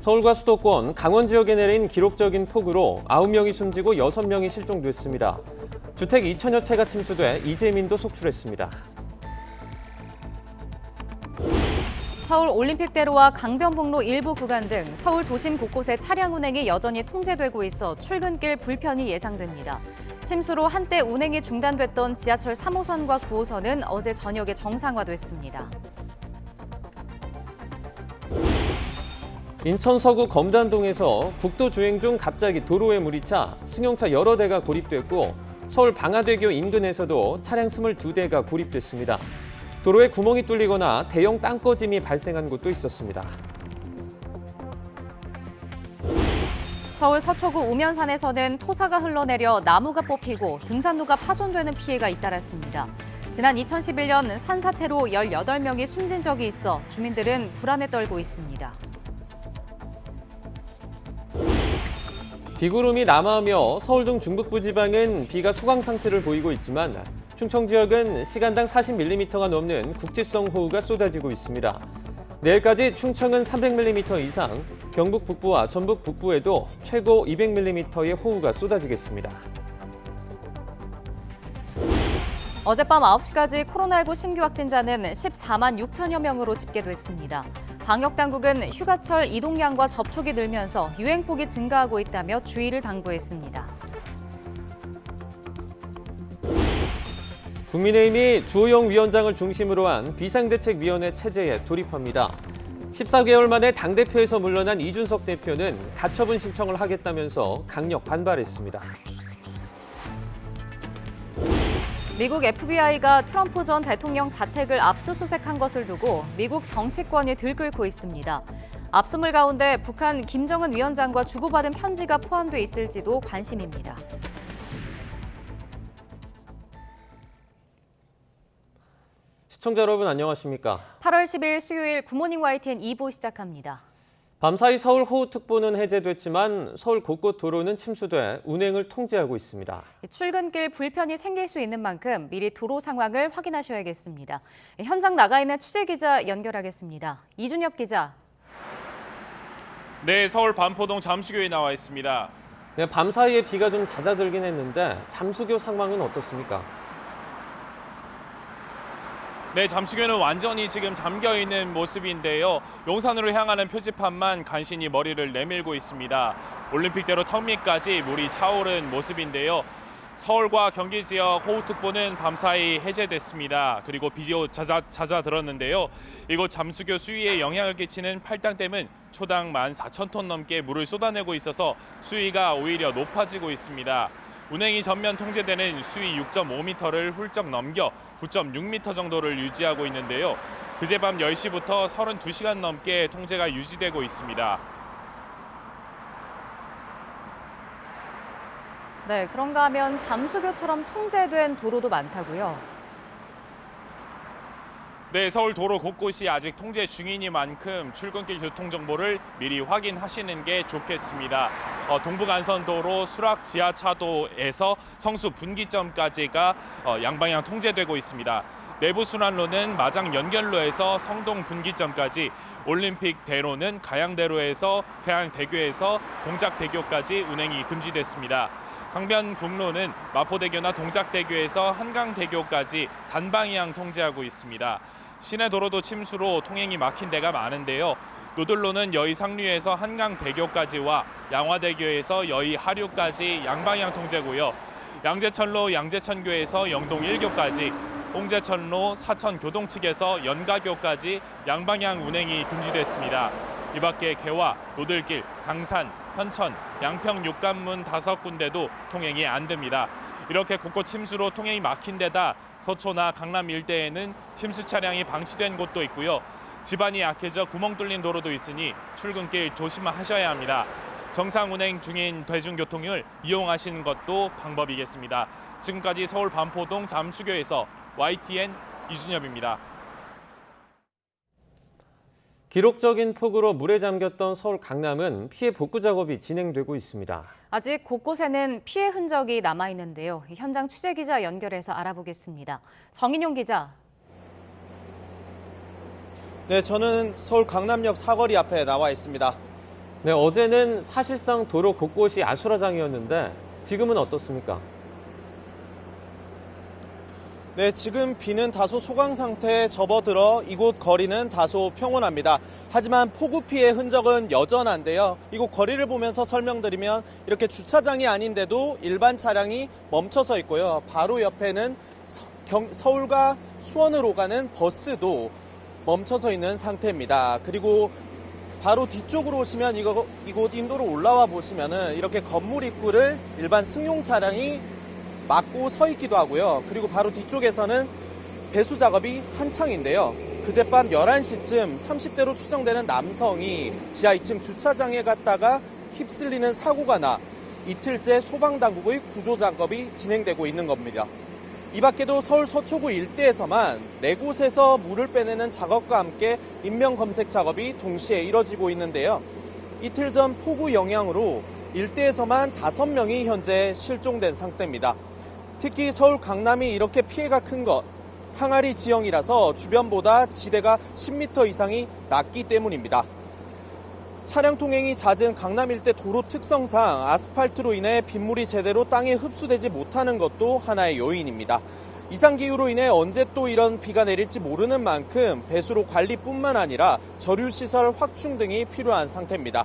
서울과 수도권, 강원 지역에 내린 기록적인 폭우로 9명이 숨지고 6명이 실종됐습니다. 주택 2천여 채가 침수돼 이재민도 속출했습니다. 서울 올림픽대로와 강변북로 일부 구간 등 서울 도심 곳곳의 차량 운행이 여전히 통제되고 있어 출근길 불편이 예상됩니다. 침수로 한때 운행이 중단됐던 지하철 3호선과 9호선은 어제 저녁에 정상화됐습니다. 인천 서구 검단동에서 국도 주행 중 갑자기 도로에 물이 차 승용차 여러 대가 고립됐고 서울 방화대교 인근에서도 차량 22대가 고립됐습니다. 도로에 구멍이 뚫리거나 대형 땅꺼짐이 발생한 곳도 있었습니다. 서울 서초구 우면산에서는 토사가 흘러내려 나무가 뽑히고 등산로가 파손되는 피해가 잇따랐습니다. 지난 2011년 산사태로 18명이 숨진 적이 있어 주민들은 불안에 떨고 있습니다. 비구름이 남하하며 서울 등 중북부 지방은 비가 소강 상태를 보이고 있지만 충청 지역은 시간당 40mm가 넘는 국지성 호우가 쏟아지고 있습니다. 내일까지 충청은 300mm 이상, 경북 북부와 전북 북부에도 최고 200mm의 호우가 쏟아지겠습니다. 어젯밤 9시까지 코로나19 신규 확진자는 14만 6천여 명으로 집계됐습니다. 방역당국은 휴가철 이동량과 접촉이 늘면서 유행폭이 증가하고 있다며 주의를 당부했습니다. 국민의힘이 주호영 위원장을 중심으로 한 비상대책위원회 체제에 돌입합니다. 14개월 만에 당대표에서 물러난 이준석 대표는 가처분 신청을 하겠다면서 강력 반발했습니다. 미국 FBI가 트럼프 전 대통령 자택을 압수수색한 것을 두고 미국 정치권이 들끓고 있습니다. 압수물 가운데 북한 김정은 위원장과 주고받은 편지가 포함돼 있을지도 관심입니다. 시청자 여러분 안녕하십니까? 8월 10일 수요일 굿모닝 YTN 2부 시작합니다. 밤사이 서울 호우특보는 해제됐지만 서울 곳곳 도로는 침수돼 운행을 통제하고 있습니다. 출근길 불편이 생길 수 있는 만큼 미리 도로 상황을 확인하셔야겠습니다. 현장 나가 있는 취재기자 연결하겠습니다. 이준엽 기자. 네, 서울 반포동 잠수교에 나와 있습니다. 네, 밤사이에 비가 좀 잦아들긴 했는데 잠수교 상황은 어떻습니까? 네, 잠수교는 완전히 지금 잠겨 있는 모습인데요. 용산으로 향하는 표지판만 간신히 머리를 내밀고 있습니다. 올림픽대로 턱 밑까지 물이 차오른 모습인데요. 서울과 경기 지역 호우특보는 밤사이 해제됐습니다. 그리고 비도 잦아들었는데요. 이곳 잠수교 수위에 영향을 끼치는 팔당댐은 초당 14,000톤 넘게 물을 쏟아내고 있어서 수위가 오히려 높아지고 있습니다. 운행이 전면 통제되는 수위 6.5m를 훌쩍 넘겨 9.6m 정도를 유지하고 있는데요. 그제밤 10시부터 32시간 넘게 통제가 유지되고 있습니다. 네, 그런가 하면 잠수교처럼 통제된 도로도 많다고요? 네, 서울 도로 곳곳이 아직 통제 중이니만큼 출근길 교통 정보를 미리 확인하시는 게 좋겠습니다. 동부간선도로 수락 지하차도에서 성수 분기점까지가 양방향 통제되고 있습니다. 내부순환로는 마장 연결로에서 성동 분기점까지, 올림픽대로는 가양대로에서 태양대교에서 동작대교까지 운행이 금지됐습니다. 강변북로는 마포대교나 동작대교에서 한강대교까지 단방향 통제하고 있습니다. 시내 도로도 침수로 통행이 막힌 데가 많은데요. 노들로는 여의 상류에서 한강대교까지와 양화대교에서 여의 하류까지 양방향 통제고요. 양재천로 양재천교에서 영동 1교까지, 홍제천로 사천교동 측에서 연가교까지 양방향 운행이 금지됐습니다. 이 밖에 개화, 노들길, 당산, 현천, 양평 육관문 5군데도 통행이 안 됩니다. 이렇게 곳곳 침수로 통행이 막힌 데다 서초나 강남 일대에는 침수 차량이 방치된 곳도 있고요. 지반이 약해져 구멍 뚫린 도로도 있으니 출근길 조심하셔야 합니다. 정상 운행 중인 대중교통을 이용하시는 것도 방법이겠습니다. 지금까지 서울 반포동 잠수교에서 YTN 이준엽입니다. 기록적인 폭우로 물에 잠겼던 서울 강남은 피해 복구 작업이 진행되고 있습니다. 아직 곳곳에는 피해 흔적이 남아있는데요. 현장 취재기자 연결해서 알아보겠습니다. 정인용 기자. 네, 저는 서울 강남역 사거리 앞에 나와 있습니다. 네, 어제는 사실상 도로 곳곳이 아수라장이었는데 지금은 어떻습니까? 네, 지금 비는 다소 소강 상태에 접어들어 이곳 거리는 다소 평온합니다. 하지만 폭우 피해 흔적은 여전한데요. 이곳 거리를 보면서 설명드리면 이렇게 주차장이 아닌데도 일반 차량이 멈춰서 있고요. 바로 옆에는 서울과 수원으로 가는 버스도 멈춰서 있는 상태입니다. 그리고 바로 뒤쪽으로 오시면 이곳 인도로 올라와 보시면은 이렇게 건물 입구를 일반 승용 차량이 막고 서 있기도 하고요. 그리고 바로 뒤쪽에서는 배수 작업이 한창인데요. 그젯밤 11시쯤 30대로 추정되는 남성이 지하 2층 주차장에 갔다가 휩쓸리는 사고가 나 이틀째 소방당국의 구조 작업이 진행되고 있는 겁니다. 이 밖에도 서울 서초구 일대에서만 4곳에서 물을 빼내는 작업과 함께 인명검색 작업이 동시에 이뤄지고 있는데요. 이틀 전 폭우 영향으로 일대에서만 5명이 현재 실종된 상태입니다. 특히 서울 강남이 이렇게 피해가 큰 것, 항아리 지형이라서 주변보다 지대가 10m 이상이 낮기 때문입니다. 차량 통행이 잦은 강남 일대 도로 특성상 아스팔트로 인해 빗물이 제대로 땅에 흡수되지 못하는 것도 하나의 요인입니다. 이상기후로 인해 언제 또 이런 비가 내릴지 모르는 만큼 배수로 관리뿐만 아니라 저류시설 확충 등이 필요한 상태입니다.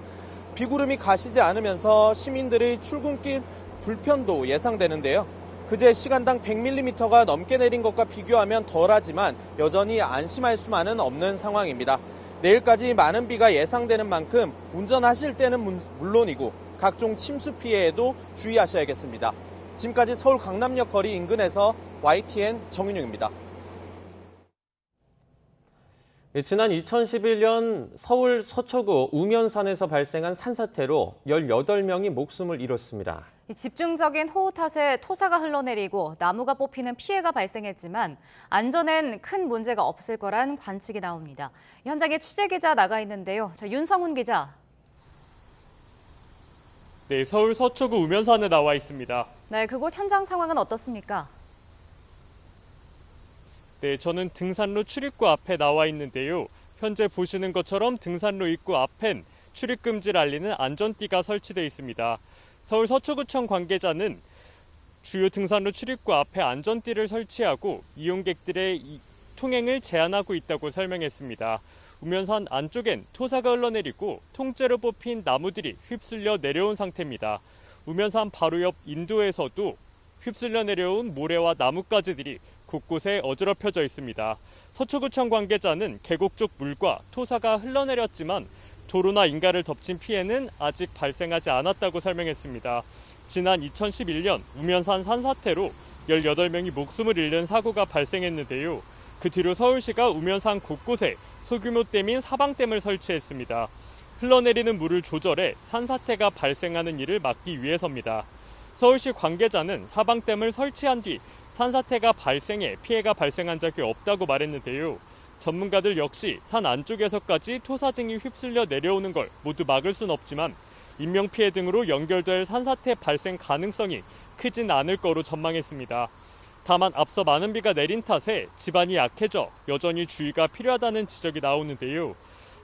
비구름이 가시지 않으면서 시민들의 출근길 불편도 예상되는데요. 그제 시간당 100mm가 넘게 내린 것과 비교하면 덜하지만 여전히 안심할 수만은 없는 상황입니다. 내일까지 많은 비가 예상되는 만큼 운전하실 때는 물론이고 각종 침수 피해에도 주의하셔야겠습니다. 지금까지 서울 강남역 거리 인근에서 YTN 정윤용입니다. 지난 2011년 서울 서초구 우면산에서 발생한 산사태로 18명이 목숨을 잃었습니다. 집중적인 호우 탓에 토사가 흘러내리고 나무가 뽑히는 피해가 발생했지만 안전엔 큰 문제가 없을 거란 관측이 나옵니다. 현장에 취재기자 나가 있는데요. 윤성훈 기자. 네, 서울 서초구 우면산에 나와 있습니다. 네, 그곳 현장 상황은 어떻습니까? 네, 저는 등산로 출입구 앞에 나와 있는데요. 현재 보시는 것처럼 등산로 입구 앞엔 출입금지를 알리는 안전띠가 설치되어 있습니다. 서울 서초구청 관계자는 주요 등산로 출입구 앞에 안전띠를 설치하고 이용객들의 통행을 제한하고 있다고 설명했습니다. 우면산 안쪽엔 토사가 흘러내리고 통째로 뽑힌 나무들이 휩쓸려 내려온 상태입니다. 우면산 바로 옆 인도에서도 휩쓸려 내려온 모래와 나뭇가지들이 곳곳에 어지럽혀져 있습니다. 서초구청 관계자는 계곡 쪽 물과 토사가 흘러내렸지만 도로나 인가를 덮친 피해는 아직 발생하지 않았다고 설명했습니다. 지난 2011년 우면산 산사태로 18명이 목숨을 잃는 사고가 발생했는데요. 그 뒤로 서울시가 우면산 곳곳에 소규모 댐인 사방댐을 설치했습니다. 흘러내리는 물을 조절해 산사태가 발생하는 일을 막기 위해서입니다. 서울시 관계자는 사방댐을 설치한 뒤 산사태가 발생해 피해가 발생한 적이 없다고 말했는데요. 전문가들 역시 산 안쪽에서까지 토사 등이 휩쓸려 내려오는 걸 모두 막을 순 없지만 인명피해 등으로 연결될 산사태 발생 가능성이 크진 않을 거로 전망했습니다. 다만 앞서 많은 비가 내린 탓에 지반이 약해져 여전히 주의가 필요하다는 지적이 나오는데요.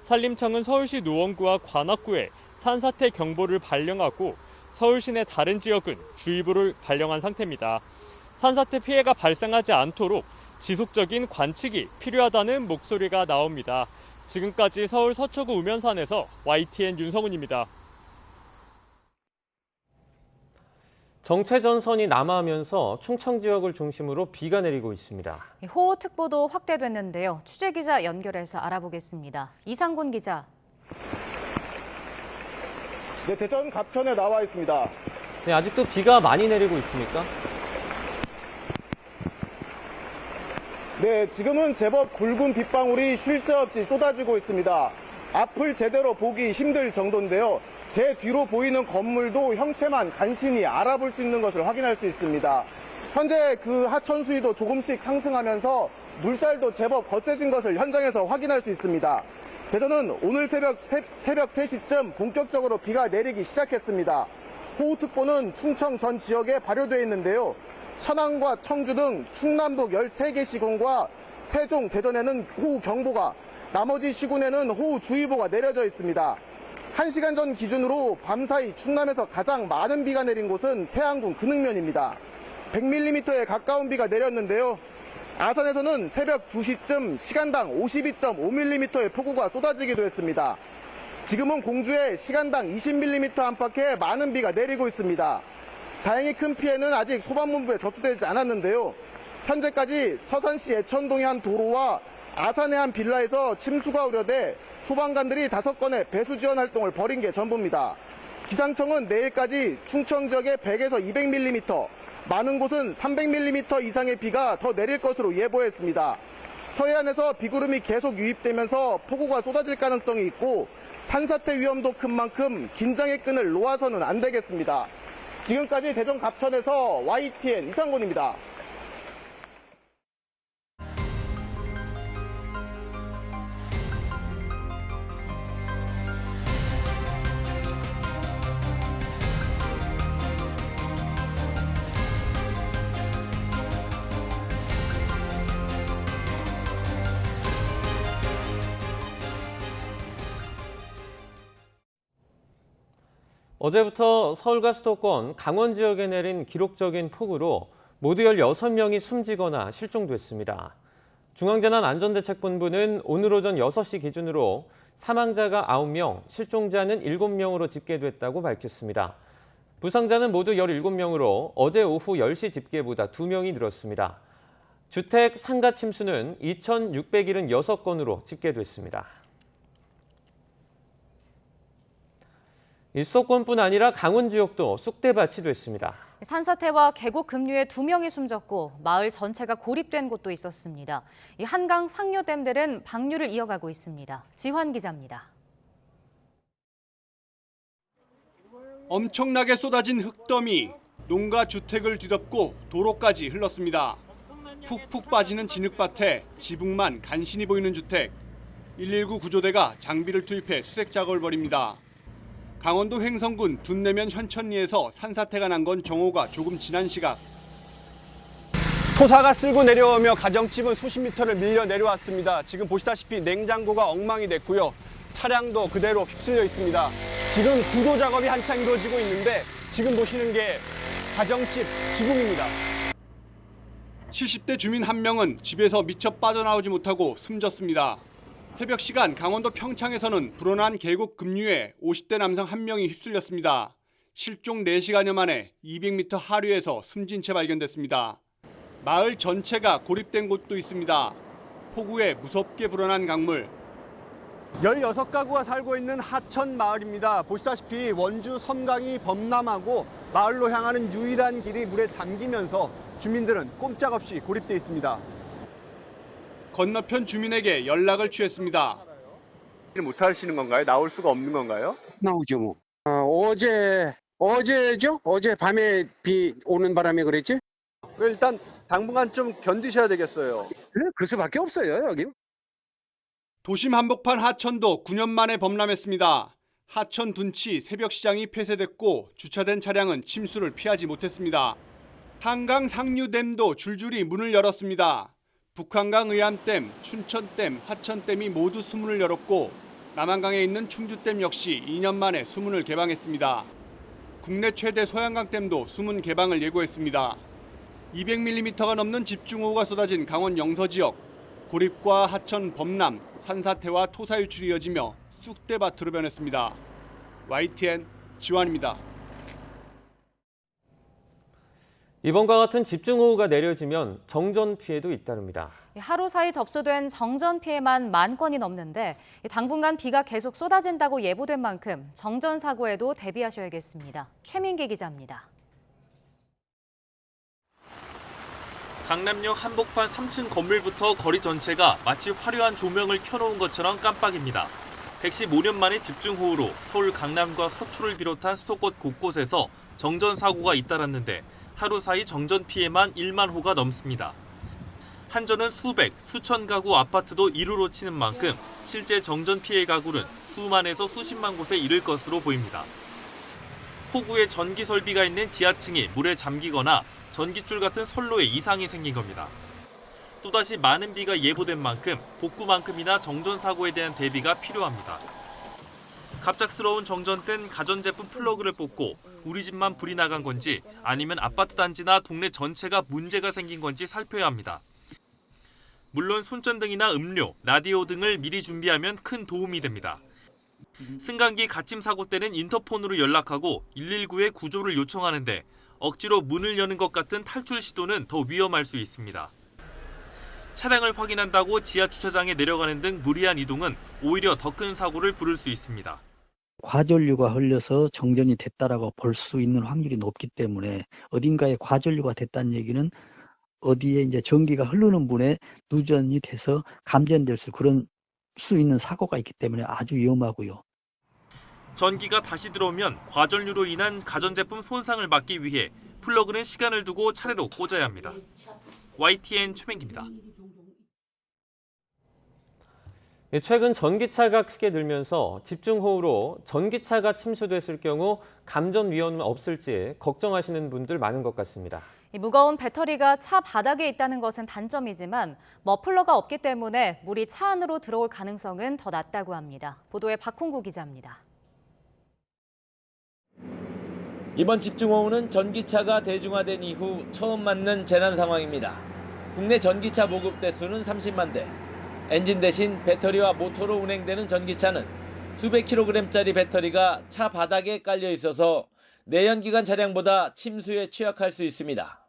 산림청은 서울시 노원구와 관악구에 산사태 경보를 발령하고 서울 시내 다른 지역은 주의보를 발령한 상태입니다. 산사태 피해가 발생하지 않도록 지속적인 관측이 필요하다는 목소리가 나옵니다. 지금까지 서울 서초구 우면산에서 YTN 윤성훈입니다. 정체전선이 남하하면서 충청 지역을 중심으로 비가 내리고 있습니다. 호우특보도 확대됐는데요. 취재기자 연결해서 알아보겠습니다. 이상곤 기자. 네, 대전 갑천에 나와 있습니다. 네, 아직도 비가 많이 내리고 있습니까? 네, 지금은 제법 굵은 빗방울이 쉴 새 없이 쏟아지고 있습니다. 앞을 제대로 보기 힘들 정도인데요. 제 뒤로 보이는 건물도 형체만 간신히 알아볼 수 있는 것을 확인할 수 있습니다. 현재 그 하천 수위도 조금씩 상승하면서 물살도 제법 거세진 것을 현장에서 확인할 수 있습니다. 대전은 오늘 새벽 3시쯤 본격적으로 비가 내리기 시작했습니다. 호우특보는 충청 전 지역에 발효되어 있는데요. 천안과 청주 등 충남북 13개 시군과 세종, 대전에는 호우경보가, 나머지 시군에는 호우주의보가 내려져 있습니다. 1시간 전 기준으로 밤사이 충남에서 가장 많은 비가 내린 곳은 태안군 근흥면입니다. 100mm에 가까운 비가 내렸는데요. 아산에서는 새벽 2시쯤 시간당 52.5mm의 폭우가 쏟아지기도 했습니다. 지금은 공주에 시간당 20mm 안팎의 많은 비가 내리고 있습니다. 다행히 큰 피해는 아직 소방본부에 접수되지 않았는데요. 현재까지 서산시 애천동의 한 도로와 아산의 한 빌라에서 침수가 우려돼 소방관들이 5건의 배수 지원 활동을 벌인 게 전부입니다. 기상청은 내일까지 충청 지역에 100에서 200mm, 많은 곳은 300mm 이상의 비가 더 내릴 것으로 예보했습니다. 서해안에서 비구름이 계속 유입되면서 폭우가 쏟아질 가능성이 있고 산사태 위험도 큰 만큼 긴장의 끈을 놓아서는 안 되겠습니다. 지금까지 대전 갑천에서 YTN 이상곤입니다. 어제부터 서울과 수도권, 강원 지역에 내린 기록적인 폭우로 모두 16명이 숨지거나 실종됐습니다. 중앙재난안전대책본부는 오늘 오전 6시 기준으로 사망자가 9명, 실종자는 7명으로 집계됐다고 밝혔습니다. 부상자는 모두 17명으로 어제 오후 10시 집계보다 2명이 늘었습니다. 주택 상가 침수는 2,676건으로 집계됐습니다. 수도권뿐 아니라 강원 지역도 쑥대밭이 됐습니다. 산사태와 계곡 급류에 2명이 숨졌고 마을 전체가 고립된 곳도 있었습니다. 이 한강 상류댐들은 방류를 이어가고 있습니다. 지환 기자입니다. 엄청나게 쏟아진 흙더미, 농가 주택을 뒤덮고 도로까지 흘렀습니다. 푹푹 빠지는 진흙밭에 지붕만 간신히 보이는 주택. 119 구조대가 장비를 투입해 수색 작업을 벌입니다. 강원도 횡성군 둔내면 현천리에서 산사태가 난 건 정오가 조금 지난 시각. 토사가 쓸고 내려오며 가정집은 수십 미터를 밀려 내려왔습니다. 지금 보시다시피 냉장고가 엉망이 됐고요. 차량도 그대로 휩쓸려 있습니다. 지금 구조 작업이 한창 이루어지고 있는데 지금 보시는 게 가정집 지붕입니다. 70대 주민 한 명은 집에서 미처 빠져나오지 못하고 숨졌습니다. 새벽 시간 강원도 평창에서는 불어난 계곡 급류에 50대 남성 한 명이 휩쓸렸습니다. 실종 4시간여 만에 200m 하류에서 숨진 채 발견됐습니다. 마을 전체가 고립된 곳도 있습니다. 폭우에 무섭게 불어난 강물. 16가구가 살고 있는 하천 마을입니다. 보시다시피 원주 섬강이 범람하고 마을로 향하는 유일한 길이 물에 잠기면서 주민들은 꼼짝없이 고립돼 있습니다. 건너편 주민에게 연락을 취했습니다. 못 하시는 건가요? 나올 수가 없는 건가요? 나오죠 뭐. 어제죠? 어제 밤에 비 오는 바람에 그랬지? 일단 당분간 좀 견디셔야 되겠어요. 그래, 그럴 수밖에 없어요 여기. 도심 한복판 하천도 9년 만에 범람했습니다. 하천 둔치 새벽 시장이 폐쇄됐고 주차된 차량은 침수를 피하지 못했습니다. 한강 상류댐도 줄줄이 문을 열었습니다. 북한강 의암댐, 춘천댐, 하천댐이 모두 수문을 열었고 남한강에 있는 충주댐 역시 2년 만에 수문을 개방했습니다. 국내 최대 소양강댐도 수문 개방을 예고했습니다. 200mm가 넘는 집중호우가 쏟아진 강원 영서 지역, 고립과 하천 범람, 산사태와 토사 유출이 이어지며 쑥대밭으로 변했습니다. YTN 지환입니다. 이번과 같은 집중호우가 내려지면 정전 피해도 잇따릅니다. 하루 사이 접수된 정전 피해만 10,000건이 넘는데 당분간 비가 계속 쏟아진다고 예보된 만큼 정전 사고에도 대비하셔야겠습니다. 최민기 기자입니다. 강남역 한복판 3층 건물부터 거리 전체가 마치 화려한 조명을 켜놓은 것처럼 깜빡입니다. 115년 만의 집중호우로 서울 강남과 서초를 비롯한 수도권 곳곳에서 정전 사고가 잇따랐는데 하루 사이 정전 피해만 1만 호가 넘습니다. 한전은 수백, 수천 가구 아파트도 1호로 치는 만큼 실제 정전 피해 가구는 수만에서 수십만 곳에 이를 것으로 보입니다. 폭우에 전기 설비가 있는 지하층이 물에 잠기거나 전기줄 같은 선로에 이상이 생긴 겁니다. 또다시 많은 비가 예보된 만큼 복구만큼이나 정전 사고에 대한 대비가 필요합니다. 갑작스러운 정전 땐 가전제품 플러그를 뽑고 우리 집만 불이 나간 건지 아니면 아파트 단지나 동네 전체가 문제가 생긴 건지 살펴야 합니다. 물론 손전등이나 음료, 라디오 등을 미리 준비하면 큰 도움이 됩니다. 승강기 갓짐 사고 때는 인터폰으로 연락하고 119에 구조를 요청하는데 억지로 문을 여는 것 같은 탈출 시도는 더 위험할 수 있습니다. 차량을 확인한다고 지하 주차장에 내려가는 등 무리한 이동은 오히려 더 큰 사고를 부를 수 있습니다. 과전류가 흘려서 정전이 됐다라고 볼 수 있는 확률이 높기 때문에 어딘가에 과전류가 됐다는 얘기는 어디에 이제 전기가 흐르는 분에 누전이 돼서 감전될 그런 수 있는 사고가 있기 때문에 아주 위험하고요. 전기가 다시 들어오면 과전류로 인한 가전제품 손상을 막기 위해 플러그는 시간을 두고 차례로 꽂아야 합니다. YTN 최명기입니다. 최근 전기차가 크게 늘면서 집중호우로 전기차가 침수됐을 경우 감전 위험은 없을지 걱정하시는 분들 많은 것 같습니다. 무거운 배터리가 차 바닥에 있다는 것은 단점이지만 머플러가 없기 때문에 물이 차 안으로 들어올 가능성은 더 낮다고 합니다. 보도에 박홍구 기자입니다. 이번 집중호우는 전기차가 대중화된 이후 처음 맞는 재난 상황입니다. 국내 전기차 보급 대수는 30만 대. 엔진 대신 배터리와 모터로 운행되는 전기차는 수백 킬로그램짜리 배터리가 차 바닥에 깔려 있어서 내연기관 차량보다 침수에 취약할 수 있습니다.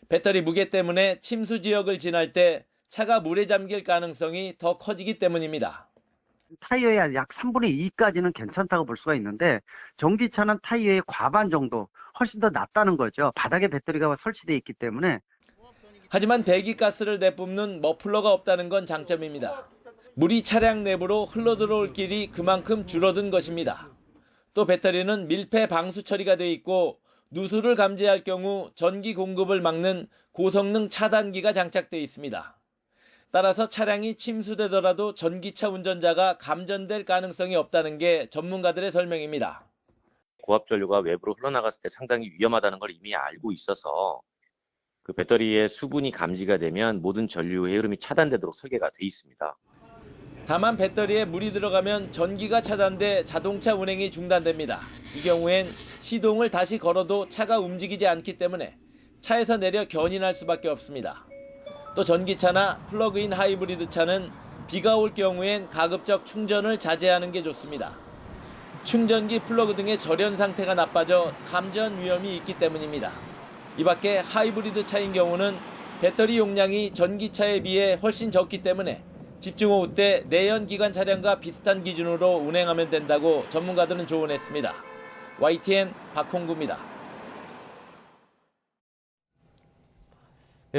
배터리 무게 때문에 침수 지역을 지날 때 차가 물에 잠길 가능성이 더 커지기 때문입니다. 타이어의 약 3분의 2까지는 괜찮다고 볼 수가 있는데 전기차는 타이어의 과반 정도 훨씬 더 낫다는 거죠. 바닥에 배터리가 설치되어 있기 때문에. 하지만 배기가스를 내뿜는 머플러가 없다는 건 장점입니다. 물이 차량 내부로 흘러들어올 길이 그만큼 줄어든 것입니다. 또 배터리는 밀폐 방수 처리가 돼 있고 누수를 감지할 경우 전기 공급을 막는 고성능 차단기가 장착돼 있습니다. 따라서 차량이 침수되더라도 전기차 운전자가 감전될 가능성이 없다는 게 전문가들의 설명입니다. 고압 전류가 외부로 흘러나갔을 때 상당히 위험하다는 걸 이미 알고 있어서 그 배터리의 수분이 감지가 되면 모든 전류의 흐름이 차단되도록 설계가 돼 있습니다. 다만 배터리에 물이 들어가면 전기가 차단돼 자동차 운행이 중단됩니다. 이 경우엔 시동을 다시 걸어도 차가 움직이지 않기 때문에 차에서 내려 견인할 수밖에 없습니다. 또 전기차나 플러그인 하이브리드 차는 비가 올 경우엔 가급적 충전을 자제하는 게 좋습니다. 충전기 플러그 등의 절연 상태가 나빠져 감전 위험이 있기 때문입니다. 이 밖에 하이브리드 차인 경우는 배터리 용량이 전기차에 비해 훨씬 적기 때문에 집중호우 때 내연기관 차량과 비슷한 기준으로 운행하면 된다고 전문가들은 조언했습니다. YTN 박홍구입니다.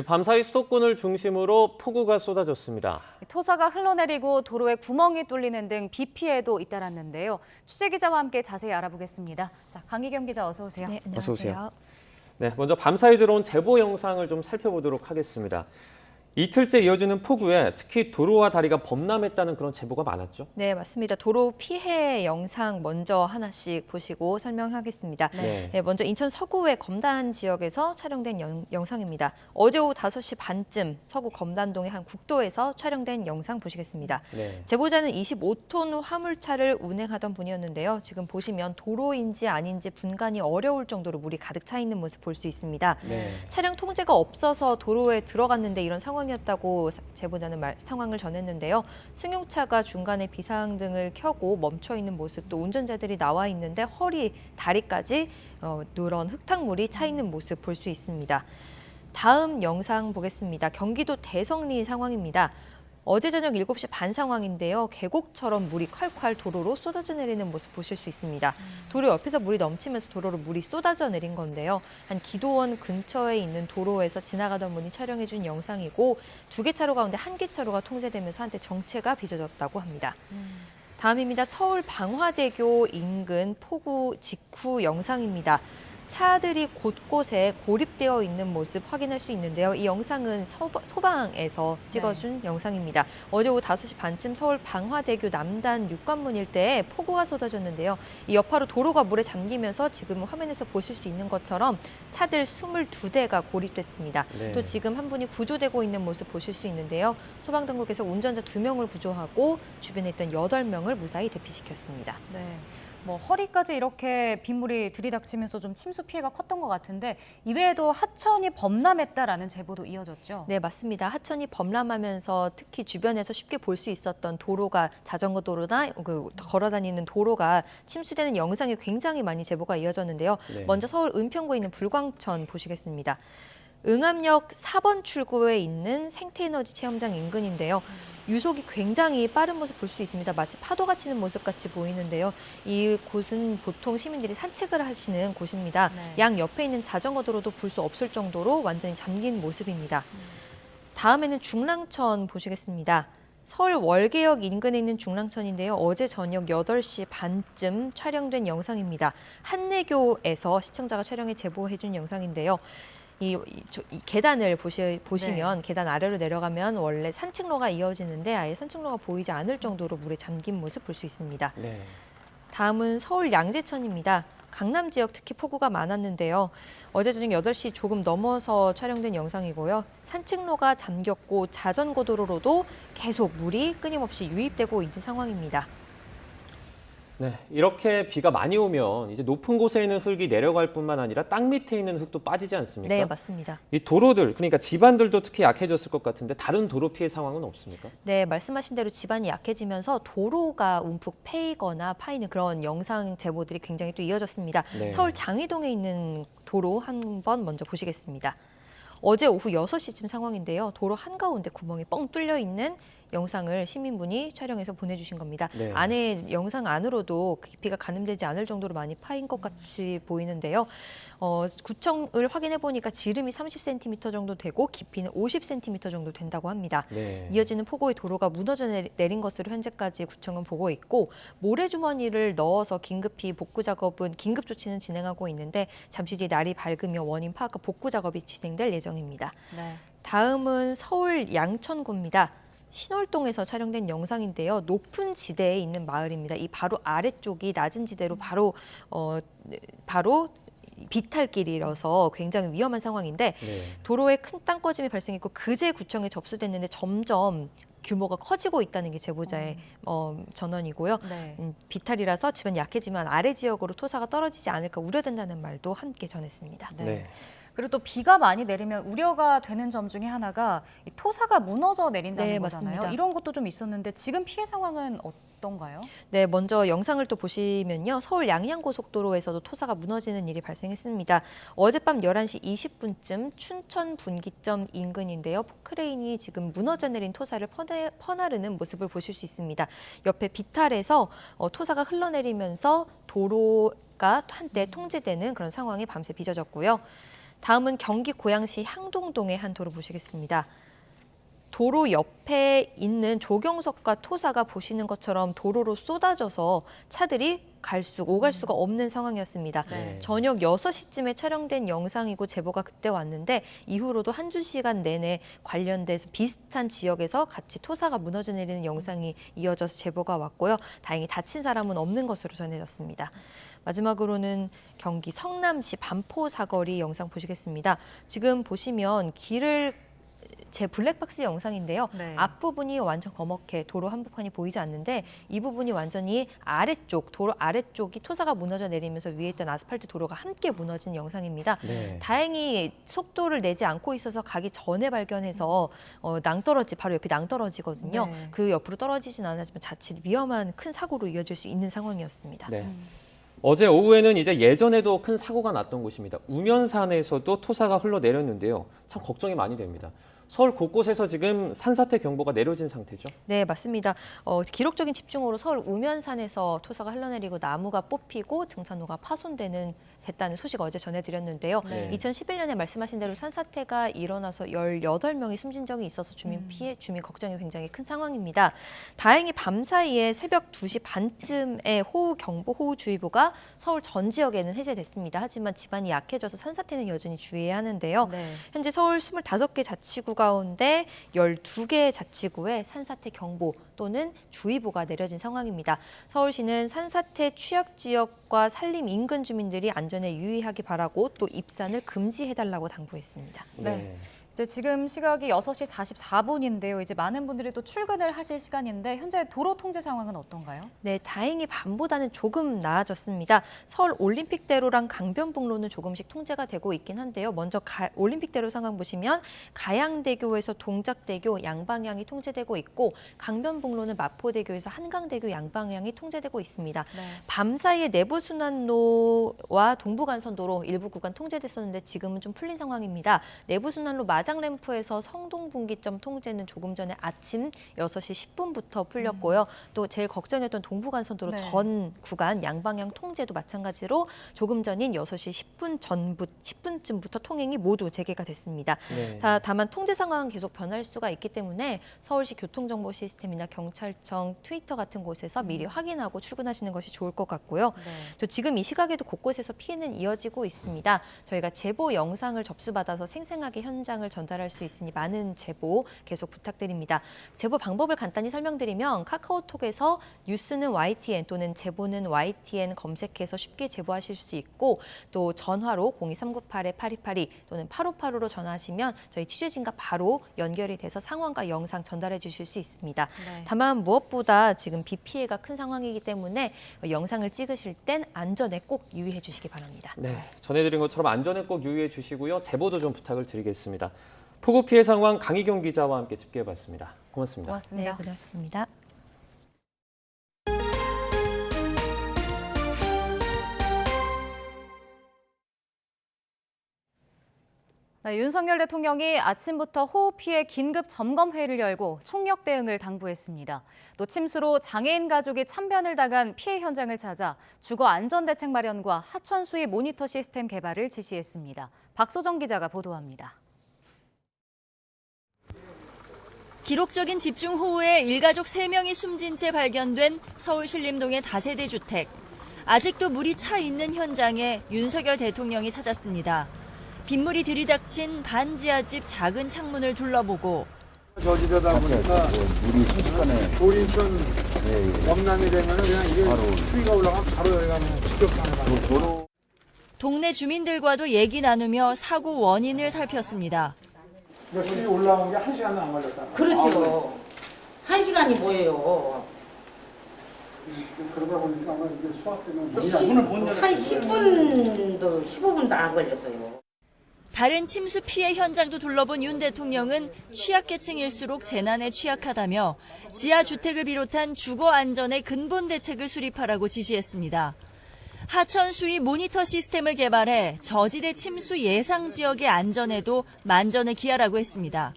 밤사이 수도권을 중심으로 폭우가 쏟아졌습니다. 토사가 흘러내리고 도로에 구멍이 뚫리는 등 비 피해도 잇따랐는데요. 취재기자와 함께 자세히 알아보겠습니다. 자, 강희경 기자 어서 오세요. 네, 안녕하세요. 어서 오세요. 네, 먼저 밤사이 들어온 제보 영상을 좀 살펴보도록 하겠습니다. 이틀째 이어지는 폭우에 특히 도로와 다리가 범람했다는 그런 제보가 많았죠? 네, 맞습니다. 도로 피해 영상 먼저 하나씩 보시고 설명하겠습니다. 네. 네, 먼저 인천 서구의 검단 지역에서 촬영된 영상입니다. 어제 오후 5시 반쯤 서구 검단동의 한 국도에서 촬영된 영상 보시겠습니다. 네. 제보자는 25톤 화물차를 운행하던 분이었는데요. 지금 보시면 도로인지 아닌지 분간이 어려울 정도로 물이 가득 차 있는 모습 볼 수 있습니다. 네. 차량 통제가 없어서 도로에 들어갔는데 이런 상황이었다고 제보자는 상황을 전했는데요. 승용차가 중간에 비상등을 켜고 멈춰 있는 모습, 또 운전자들이 나와 있는데 허리, 다리까지 누런 흙탕물이 차 있는 모습 볼 수 있습니다. 다음 영상 보겠습니다. 경기도 대성리 상황입니다. 어제 저녁 7시 반 상황인데요. 계곡처럼 물이 콸콸 도로로 쏟아져 내리는 모습 보실 수 있습니다. 도로 옆에서 물이 넘치면서 도로로 물이 쏟아져 내린 건데요. 한 기도원 근처에 있는 도로에서 지나가던 분이 촬영해준 영상이고 2개 차로 가운데 1개 차로가 통제되면서 한때 정체가 빚어졌다고 합니다. 다음입니다. 서울 방화대교 인근 폭우 직후 영상입니다. 차들이 곳곳에 고립되어 있는 모습 확인할 수 있는데요. 이 영상은 소방에서 찍어준 영상입니다. 어제 오후 5시 반쯤 서울 방화대교 남단 육관문 일대에 폭우가 쏟아졌는데요. 이 여파로 도로가 물에 잠기면서 지금 화면에서 보실 수 있는 것처럼 차들 22대가 고립됐습니다. 네. 또 지금 한 분이 구조되고 있는 모습 보실 수 있는데요. 소방당국에서 운전자 2명을 구조하고 주변에 있던 8명을 무사히 대피시켰습니다. 네. 뭐 허리까지 이렇게 빗물이 들이닥치면서 좀 침수 피해가 컸던 것 같은데 이외에도 하천이 범람했다라는 제보도 이어졌죠. 네, 맞습니다. 하천이 범람하면서 특히 주변에서 쉽게 볼 수 있었던 도로가 자전거 도로나 걸어다니는 도로가 침수되는 영상이 굉장히 많이 제보가 이어졌는데요. 네. 먼저 서울 은평구에 있는 불광천 보시겠습니다. 응암역 4번 출구에 있는 생태에너지 체험장 인근인데요. 유속이 굉장히 빠른 모습 볼 수 있습니다. 마치 파도가 치는 모습 같이 보이는데요. 이 곳은 보통 시민들이 산책을 하시는 곳입니다. 네. 양 옆에 있는 자전거 도로도 볼 수 없을 정도로 완전히 잠긴 모습입니다. 다음에는 중랑천 보시겠습니다. 서울 월계역 인근에 있는 중랑천인데요. 어제 저녁 8시 반쯤 촬영된 영상입니다. 한내교에서 시청자가 촬영해 제보해준 영상인데요. 이 계단을 보시면 계단 아래로 내려가면 원래 산책로가 이어지는데 아예 산책로가 보이지 않을 정도로 물에 잠긴 모습 볼 수 있습니다. 네. 다음은 서울 양재천입니다. 강남 지역 특히 폭우가 많았는데요. 어제 저녁 8시 조금 넘어서 촬영된 영상이고요. 산책로가 잠겼고 자전거 도로로도 계속 물이 끊임없이 유입되고 있는 상황입니다. 네, 이렇게 비가 많이 오면 이제 높은 곳에 있는 흙이 내려갈 뿐만 아니라 땅 밑에 있는 흙도 빠지지 않습니까? 네, 맞습니다. 이 도로들, 그러니까 집안들도 특히 약해졌을 것 같은데 다른 도로 피해 상황은 없습니까? 네, 말씀하신 대로 집안이 약해지면서 도로가 움푹 패이거나 파이는 그런 영상 제보들이 굉장히 또 이어졌습니다. 네. 서울 장위동에 있는 도로 한번 먼저 보시겠습니다. 어제 오후 6시쯤 상황인데요. 도로 한가운데 구멍이 뻥 뚫려 있는 영상을 시민분이 촬영해서 보내주신 겁니다. 네. 안에 영상 안으로도 깊이가 가늠되지 않을 정도로 많이 파인 것 같이 보이는데요. 구청을 확인해 보니까 지름이 30cm 정도 되고 깊이는 50cm 정도 된다고 합니다. 네. 이어지는 폭우의 도로가 무너져 내린 것으로 현재까지 구청은 보고 있고 모래주머니를 넣어서 긴급히 복구 작업은 긴급 조치는 진행하고 있는데 잠시 뒤에 날이 밝으며 원인 파악과 복구 작업이 진행될 예정입니다. 네. 다음은 서울 양천구입니다. 신월동에서 촬영된 영상인데요. 높은 지대에 있는 마을입니다. 이 바로 아래쪽이 낮은 지대로 바로 비탈길이라서 굉장히 위험한 상황인데 네. 도로에 큰 땅꺼짐이 발생했고 그제 구청에 접수됐는데 점점 규모가 커지고 있다는 게 제보자의 전언이고요. 네. 비탈이라서 집안 약해지만 아래 지역으로 토사가 떨어지지 않을까 우려된다는 말도 함께 전했습니다. 네. 네. 그리고 또 비가 많이 내리면 우려가 되는 점 중에 하나가 이 토사가 무너져 내린다는 네, 거잖아요. 맞습니다. 이런 것도 좀 있었는데 지금 피해 상황은 어떤가요? 네, 먼저 영상을 또 보시면요. 서울 양양고속도로에서도 토사가 무너지는 일이 발생했습니다. 어젯밤 11시 20분쯤 춘천 분기점 인근인데요. 포크레인이 지금 무너져 내린 토사를 퍼나르는 모습을 보실 수 있습니다. 옆에 비탈에서 토사가 흘러내리면서 도로가 한때 통제되는 그런 상황이 밤새 빚어졌고요. 다음은 경기 고양시 향동동의 한 도로 보시겠습니다. 도로 옆에 있는 조경석과 토사가 보시는 것처럼 도로로 쏟아져서 차들이 오갈 수가 없는 상황이었습니다. 네. 저녁 6시쯤에 촬영된 영상이고 제보가 그때 왔는데 이후로도 한 주시간 내내 관련돼서 비슷한 지역에서 같이 토사가 무너져 내리는 영상이 이어져서 제보가 왔고요. 다행히 다친 사람은 없는 것으로 전해졌습니다. 마지막으로는 경기 성남시 반포 사거리 영상 보시겠습니다. 지금 보시면 제 블랙박스 영상인데요. 네. 앞부분이 완전 검게 도로 한복판이 보이지 않는데 이 부분이 완전히 도로 아래쪽이 토사가 무너져 내리면서 위에 있던 아스팔트 도로가 함께 무너진 영상입니다. 네. 다행히 속도를 내지 않고 있어서 가기 전에 발견해서 바로 옆이 낭떠러지거든요. 네. 그 옆으로 떨어지진 않았지만 자칫 위험한 큰 사고로 이어질 수 있는 상황이었습니다. 네. 어제 오후에는 이제 예전에도 큰 사고가 났던 곳입니다. 우면산에서도 토사가 흘러내렸는데요. 참 걱정이 많이 됩니다. 서울 곳곳에서 지금 산사태 경보가 내려진 상태죠. 네, 맞습니다. 기록적인 집중호우로 서울 우면산에서 토사가 흘러내리고 나무가 뽑히고 등산로가 됐다는 소식 어제 전해드렸는데요. 네. 2011년에 말씀하신 대로 산사태가 일어나서 18명이 숨진 적이 있어서 주민 걱정이 굉장히 큰 상황입니다. 다행히 밤 사이에 새벽 2시 반쯤에 호우경보, 호우주의보가 서울 전 지역에는 해제됐습니다. 하지만 지반이 약해져서 산사태는 여전히 주의해야 하는데요. 네. 현재 서울 25개 자치구 가운데 12개 자치구에 산사태 경보 또는 주의보가 내려진 상황입니다. 서울시는 산사태 취약 지역과 산림 인근 주민들이 안전에 유의하기 바라고 또 입산을 금지해달라고 당부했습니다. 네. 이제 지금 시각이 6시 44분인데요. 이제 많은 분들이 또 출근을 하실 시간인데 현재 도로 통제 상황은 어떤가요? 네, 다행히 밤보다는 조금 나아졌습니다. 서울 올림픽대로랑 강변북로는 조금씩 통제가 되고 있긴 한데요. 먼저 올림픽대로 상황 보시면 가양대교에서 동작대교 양방향이 통제되고 있고 강변북로는 마포대교에서 한강대교 양방향이 통제되고 있습니다. 네. 밤 사이에 내부순환로와 동부간선도로 일부 구간 통제됐었는데 지금은 좀 풀린 상황입니다. 내부순환로 마장램프에서 성동분기점 통제는 조금 전에 아침 6시 10분부터 풀렸고요. 또 제일 걱정했던 동부간선도로 네. 전 구간 양방향 통제도 마찬가지로 조금 전인 6시 10분쯤부터 통행이 모두 재개가 됐습니다. 네. 다만 통제 상황은 계속 변할 수가 있기 때문에 서울시 교통정보 시스템이나 경찰청 트위터 같은 곳에서 미리 확인하고 출근하시는 것이 좋을 것 같고요. 네. 또 지금 이 시각에도 곳곳에서 피해는 이어지고 있습니다. 저희가 제보 영상을 접수받아서 생생하게 현장을 전달할 수 있으니 많은 제보 계속 부탁드립니다. 제보 방법을 간단히 설명드리면 카카오톡에서 뉴스는 YTN 또는 제보는 YTN 검색해서 쉽게 제보하실 수 있고 또 전화로 02398-8282 또는 8585로 전화하시면 저희 취재진과 바로 연결이 돼서 상황과 영상 전달해 주실 수 있습니다. 네. 다만 무엇보다 지금 비 피해가 큰 상황이기 때문에 영상을 찍으실 땐 안전에 꼭 유의해 주시기 바랍니다. 네, 전해드린 것처럼 안전에 꼭 유의해 주시고요. 제보도 좀 부탁을 드리겠습니다. 폭우 피해 상황 강희경 기자와 함께 집계해봤습니다. 고맙습니다. 고맙습니다. 네, 고생하셨습니다. 네, 윤석열 대통령이 아침부터 호우 피해 긴급 점검 회의를 열고 총력 대응을 당부했습니다. 또 침수로 장애인 가족이 참변을 당한 피해 현장을 찾아 주거 안전 대책 마련과 하천 수위 모니터 시스템 개발을 지시했습니다. 박소정 기자가 보도합니다. 기록적인 집중호우에 일가족 3명이 숨진 채 발견된 서울 신림동의 다세대 주택. 아직도 물이 차 있는 현장에 윤석열 대통령이 찾았습니다. 빗물이 들이닥친 반지하집 작은 창문을 둘러보고 저지대다 보니까 물이 순식간에 조인천 영남이 되면 그냥 이게 수위가 올라가면 바로 여기 가면 직격탄을 동네 주민들과도 얘기 나누며 사고 원인을 살폈습니다. 수위 올라온 게 1시간도 안 걸렸다. 그렇죠. 1시간이 뭐예요? 그러다 보니까 아마 이게 수압되면 한 10분도 15분도 안 걸렸어요. 다른 침수 피해 현장도 둘러본 윤 대통령은 취약계층일수록 재난에 취약하다며 지하주택을 비롯한 주거 안전의 근본 대책을 수립하라고 지시했습니다. 하천 수위 모니터 시스템을 개발해 저지대 침수 예상 지역의 안전에도 만전을 기하라고 했습니다.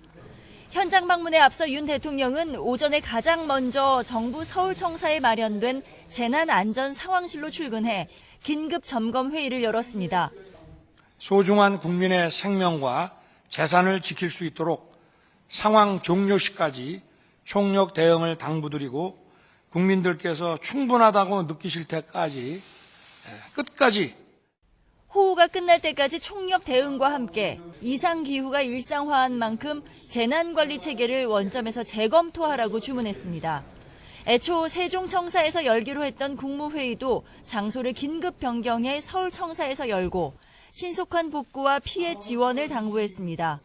현장 방문에 앞서 윤 대통령은 오전에 가장 먼저 정부 서울청사에 마련된 재난안전상황실로 출근해 긴급 점검 회의를 열었습니다. 소중한 국민의 생명과 재산을 지킬 수 있도록 상황 종료 시까지 총력 대응을 당부드리고 국민들께서 충분하다고 느끼실 때까지 끝까지 호우가 끝날 때까지 총력 대응과 함께 이상기후가 일상화한 만큼 재난관리 체계를 원점에서 재검토하라고 주문했습니다. 애초 세종청사에서 열기로 했던 국무회의도 장소를 긴급 변경해 서울청사에서 열고 신속한 복구와 피해 지원을 당부했습니다.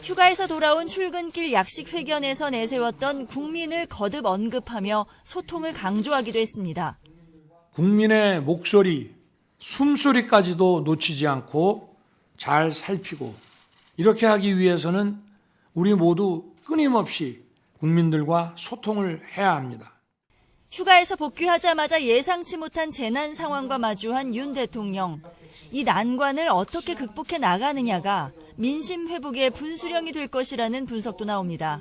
휴가에서 돌아온 출근길 약식 회견에서 내세웠던 국민을 거듭 언급하며 소통을 강조하기도 했습니다. 국민의 목소리, 숨소리까지도 놓치지 않고 잘 살피고 이렇게 하기 위해서는 우리 모두 끊임없이 국민들과 소통을 해야 합니다. 휴가에서 복귀하자마자 예상치 못한 재난 상황과 마주한 윤 대통령. 이 난관을 어떻게 극복해 나가느냐가 민심 회복의 분수령이 될 것이라는 분석도 나옵니다.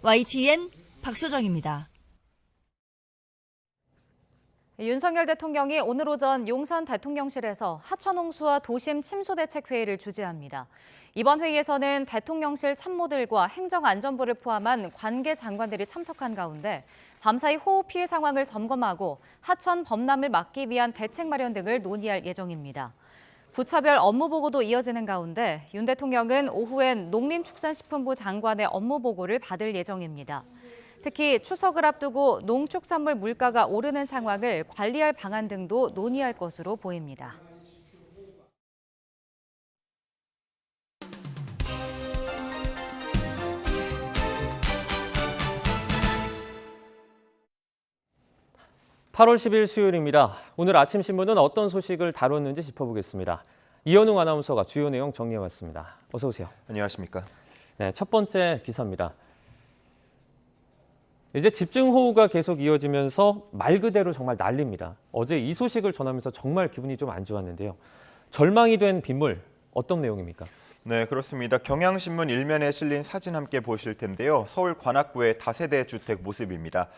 YTN 박소정입니다. 윤석열 대통령이 오늘 오전 용산 대통령실에서 하천홍수와 도심 침수대책회의를 주재합니다. 이번 회의에서는 대통령실 참모들과 행정안전부를 포함한 관계 장관들이 참석한 가운데 밤사이 호우 피해 상황을 점검하고 하천 범람을 막기 위한 대책 마련 등을 논의할 예정입니다. 부처별 업무 보고도 이어지는 가운데 윤 대통령은 오후엔 농림축산식품부 장관의 업무 보고를 받을 예정입니다. 특히 추석을 앞두고 농축산물 물가가 오르는 상황을 관리할 방안 등도 논의할 것으로 보입니다. (8월 10일) 수요일입니다. 오늘 아침 신문은 어떤 소식을 다뤘는지 짚어보겠습니다. 이현웅 아나운서가 주요 내용 정리해왔습니다. 어서 오세요. 안녕하십니까? 네, 첫 번째 기사입니다. 이제 집중호우가 계속 이어지면서 말 그대로 정말 난리입니다. 어제 이 소식을 전하면서 정말 기분이 좀 안 좋았는데요. 절망이 된 빗물, 어떤 내용입니까? 네, 그렇습니다. 경향신문 일면에 실린 사진 함께 보실 텐데요. 서울 관악구의 다세대 주택 모습입니다.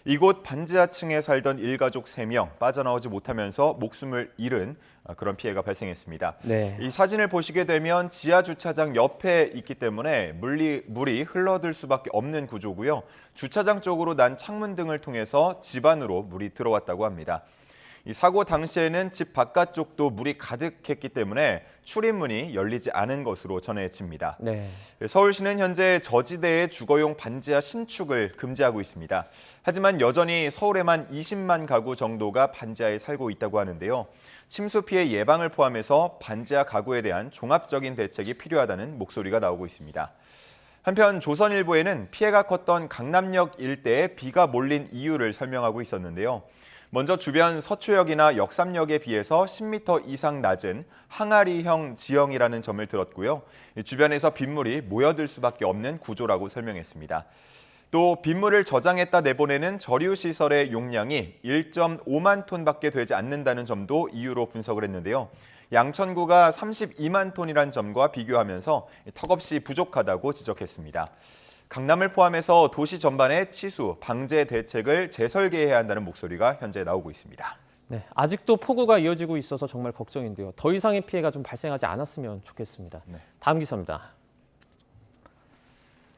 이곳 반지하층에 살던 일가족 3명 빠져나오지 못하면서 목숨을 잃은 그런 피해가 발생했습니다. 네. 이 사진을 보시게 되면 지하 주차장 옆에 있기 때문에 물이 흘러들 수밖에 없는 구조고요. 주차장 쪽으로 난 창문 등을 통해서 집 안으로 물이 들어왔다고 합니다. 이 사고 당시에는 집 바깥쪽도 물이 가득했기 때문에 출입문이 열리지 않은 것으로 전해집니다. 네. 서울시는 현재 저지대의 주거용 반지하 신축을 금지하고 있습니다. 하지만 여전히 서울에만 20만 가구 정도가 반지하에 살고 있다고 하는데요. 침수 피해 예방을 포함해서 반지하 가구에 대한 종합적인 대책이 필요하다는 목소리가 나오고 있습니다. 한편 조선일보에는 피해가 컸던 강남역 일대에 비가 몰린 이유를 설명하고 있었는데요. 먼저 주변 서초역이나 역삼역에 비해서 10m 이상 낮은 항아리형 지형이라는 점을 들었고요. 주변에서 빗물이 모여들 수밖에 없는 구조라고 설명했습니다. 또 빗물을 저장했다 내보내는 저류시설의 용량이 1.5만 톤밖에 되지 않는다는 점도 이유로 분석을 했는데요. 양천구가 32만 톤이란 점과 비교하면서 턱없이 부족하다고 지적했습니다. 강남을 포함해서 도시 전반의 치수, 방제 대책을 재설계해야 한다는 목소리가 현재 나오고 있습니다. 네, 아직도 폭우가 이어지고 있어서 정말 걱정인데요. 더 이상의 피해가 좀 발생하지 않았으면 좋겠습니다. 네. 다음 기사입니다.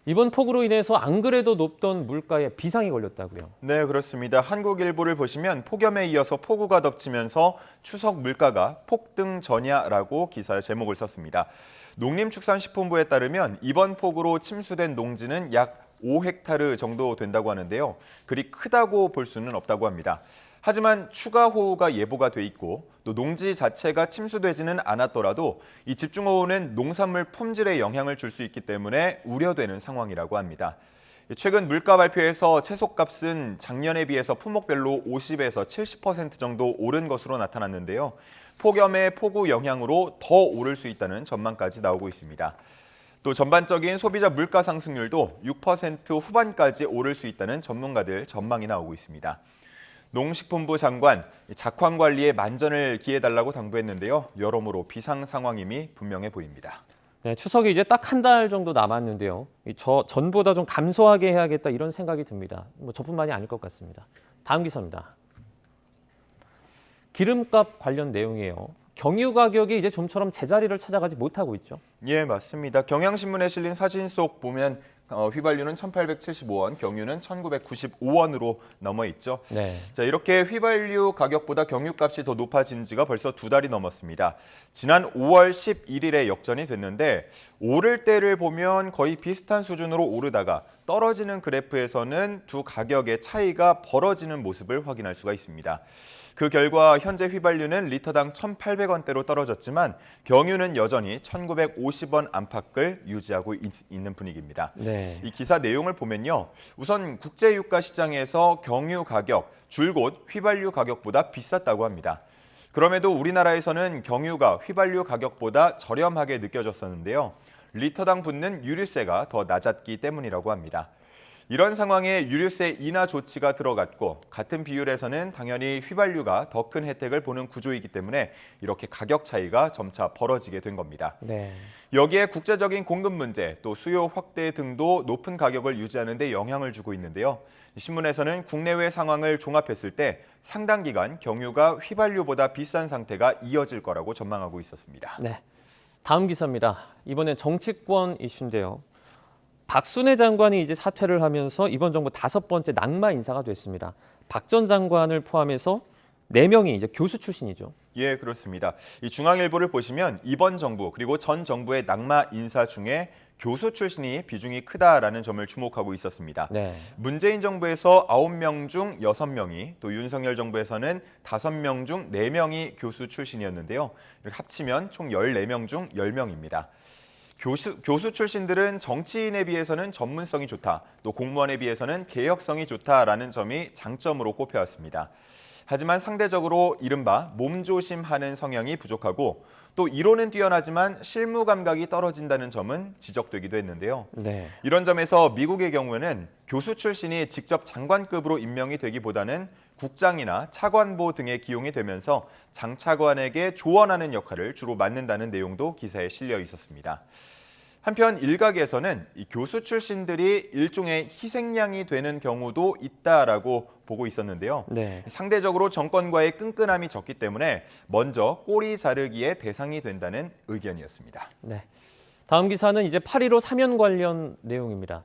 이번 폭우로 인해서 안 그래도 높던 물가에 비상이 걸렸다고요. 네, 그렇습니다. 한국일보를 보시면 폭염에 이어서 폭우가 덮치면서 추석 물가가 폭등 전야라고 기사의 제목을 썼습니다. 농림축산식품부에 따르면 이번 폭우로 침수된 농지는 약 5헥타르 정도 된다고 하는데요. 그리 크다고 볼 수는 없다고 합니다. 하지만 추가 호우가 예보가 돼 있고 또 농지 자체가 침수되지는 않았더라도 이 집중호우는 농산물 품질에 영향을 줄 수 있기 때문에 우려되는 상황이라고 합니다. 최근 물가 발표에서 채소값은 작년에 비해서 품목별로 50에서 70% 정도 오른 것으로 나타났는데요. 폭염의 폭우 영향으로 더 오를 수 있다는 전망까지 나오고 있습니다. 또 전반적인 소비자 물가 상승률도 6% 후반까지 오를 수 있다는 전문가들 전망이 나오고 있습니다. 농식품부 장관, 작황 관리에 만전을 기해달라고 당부했는데요. 여러모로 비상 상황임이 분명해 보입니다. 네, 추석이 이제 딱 한 달 정도 남았는데요. 전보다 좀 감소하게 해야겠다 이런 생각이 듭니다. 저뿐만이 아닐 것 같습니다. 다음 기사입니다. 기름값 관련 내용이에요. 경유 가격이 이제 좀처럼 제자리를 찾아가지 못하고 있죠. 예, 맞습니다. 경향신문에 실린 사진 속 보면 휘발유는 1,875원, 경유는 1,995원으로 넘어 있죠. 네. 자, 이렇게 휘발유 가격보다 경유값이 더 높아진 지가 벌써 2달이 넘었습니다. 지난 5월 11일에 역전이 됐는데 오를 때를 보면 거의 비슷한 수준으로 오르다가 떨어지는 그래프에서는 두 가격의 차이가 벌어지는 모습을 확인할 수가 있습니다. 그 결과 현재 휘발유는 리터당 1,800원대로 떨어졌지만 경유는 여전히 1,950원 안팎을 유지하고 있는 분위기입니다. 네. 이 기사 내용을 보면요. 우선 국제유가 시장에서 경유 가격, 줄곧 휘발유 가격보다 비쌌다고 합니다. 그럼에도 우리나라에서는 경유가 휘발유 가격보다 저렴하게 느껴졌었는데요. 리터당 붙는 유류세가 더 낮았기 때문이라고 합니다. 이런 상황에 유류세 인하 조치가 들어갔고 같은 비율에서는 당연히 휘발유가 더 큰 혜택을 보는 구조이기 때문에 이렇게 가격 차이가 점차 벌어지게 된 겁니다. 네. 여기에 국제적인 공급 문제, 또 수요 확대 등도 높은 가격을 유지하는 데 영향을 주고 있는데요. 신문에서는 국내외 상황을 종합했을 때 상당 기간 경유가 휘발유보다 비싼 상태가 이어질 거라고 전망하고 있었습니다. 네. 다음 기사입니다. 이번엔 정치권 이슈인데요. 박순애 장관이 이제 사퇴를 하면서 이번 정부 5번째 낙마 인사가 됐습니다. 박 전 장관을 포함해서 4명이 이제 교수 출신이죠. 예, 그렇습니다. 이 중앙일보를 보시면 이번 정부 그리고 전 정부의 낙마 인사 중에 교수 출신이 비중이 크다라는 점을 주목하고 있었습니다. 네. 문재인 정부에서 9명 중 6명이, 또 윤석열 정부에서는 5명 중 4명이 교수 출신이었는데요. 이렇게 합치면 총 14명 중 10명입니다. 교수 출신들은 정치인에 비해서는 전문성이 좋다, 또 공무원에 비해서는 개혁성이 좋다라는 점이 장점으로 꼽혀왔습니다. 하지만 상대적으로 이른바 몸조심하는 성향이 부족하고 또 이론은 뛰어나지만 실무 감각이 떨어진다는 점은 지적되기도 했는데요. 네. 이런 점에서 미국의 경우에는 교수 출신이 직접 장관급으로 임명이 되기보다는 국장이나 차관보 등에 기용이 되면서 장차관에게 조언하는 역할을 주로 맡는다는 내용도 기사에 실려 있었습니다. 한편 일각에서는 이 교수 출신들이 일종의 희생양이 되는 경우도 있다라고 보고 있었는데요. 네. 상대적으로 정권과의 끈끈함이 적기 때문에 먼저 꼬리 자르기의 대상이 된다는 의견이었습니다. 네. 다음 기사는 이제 8.15 사면 관련 내용입니다.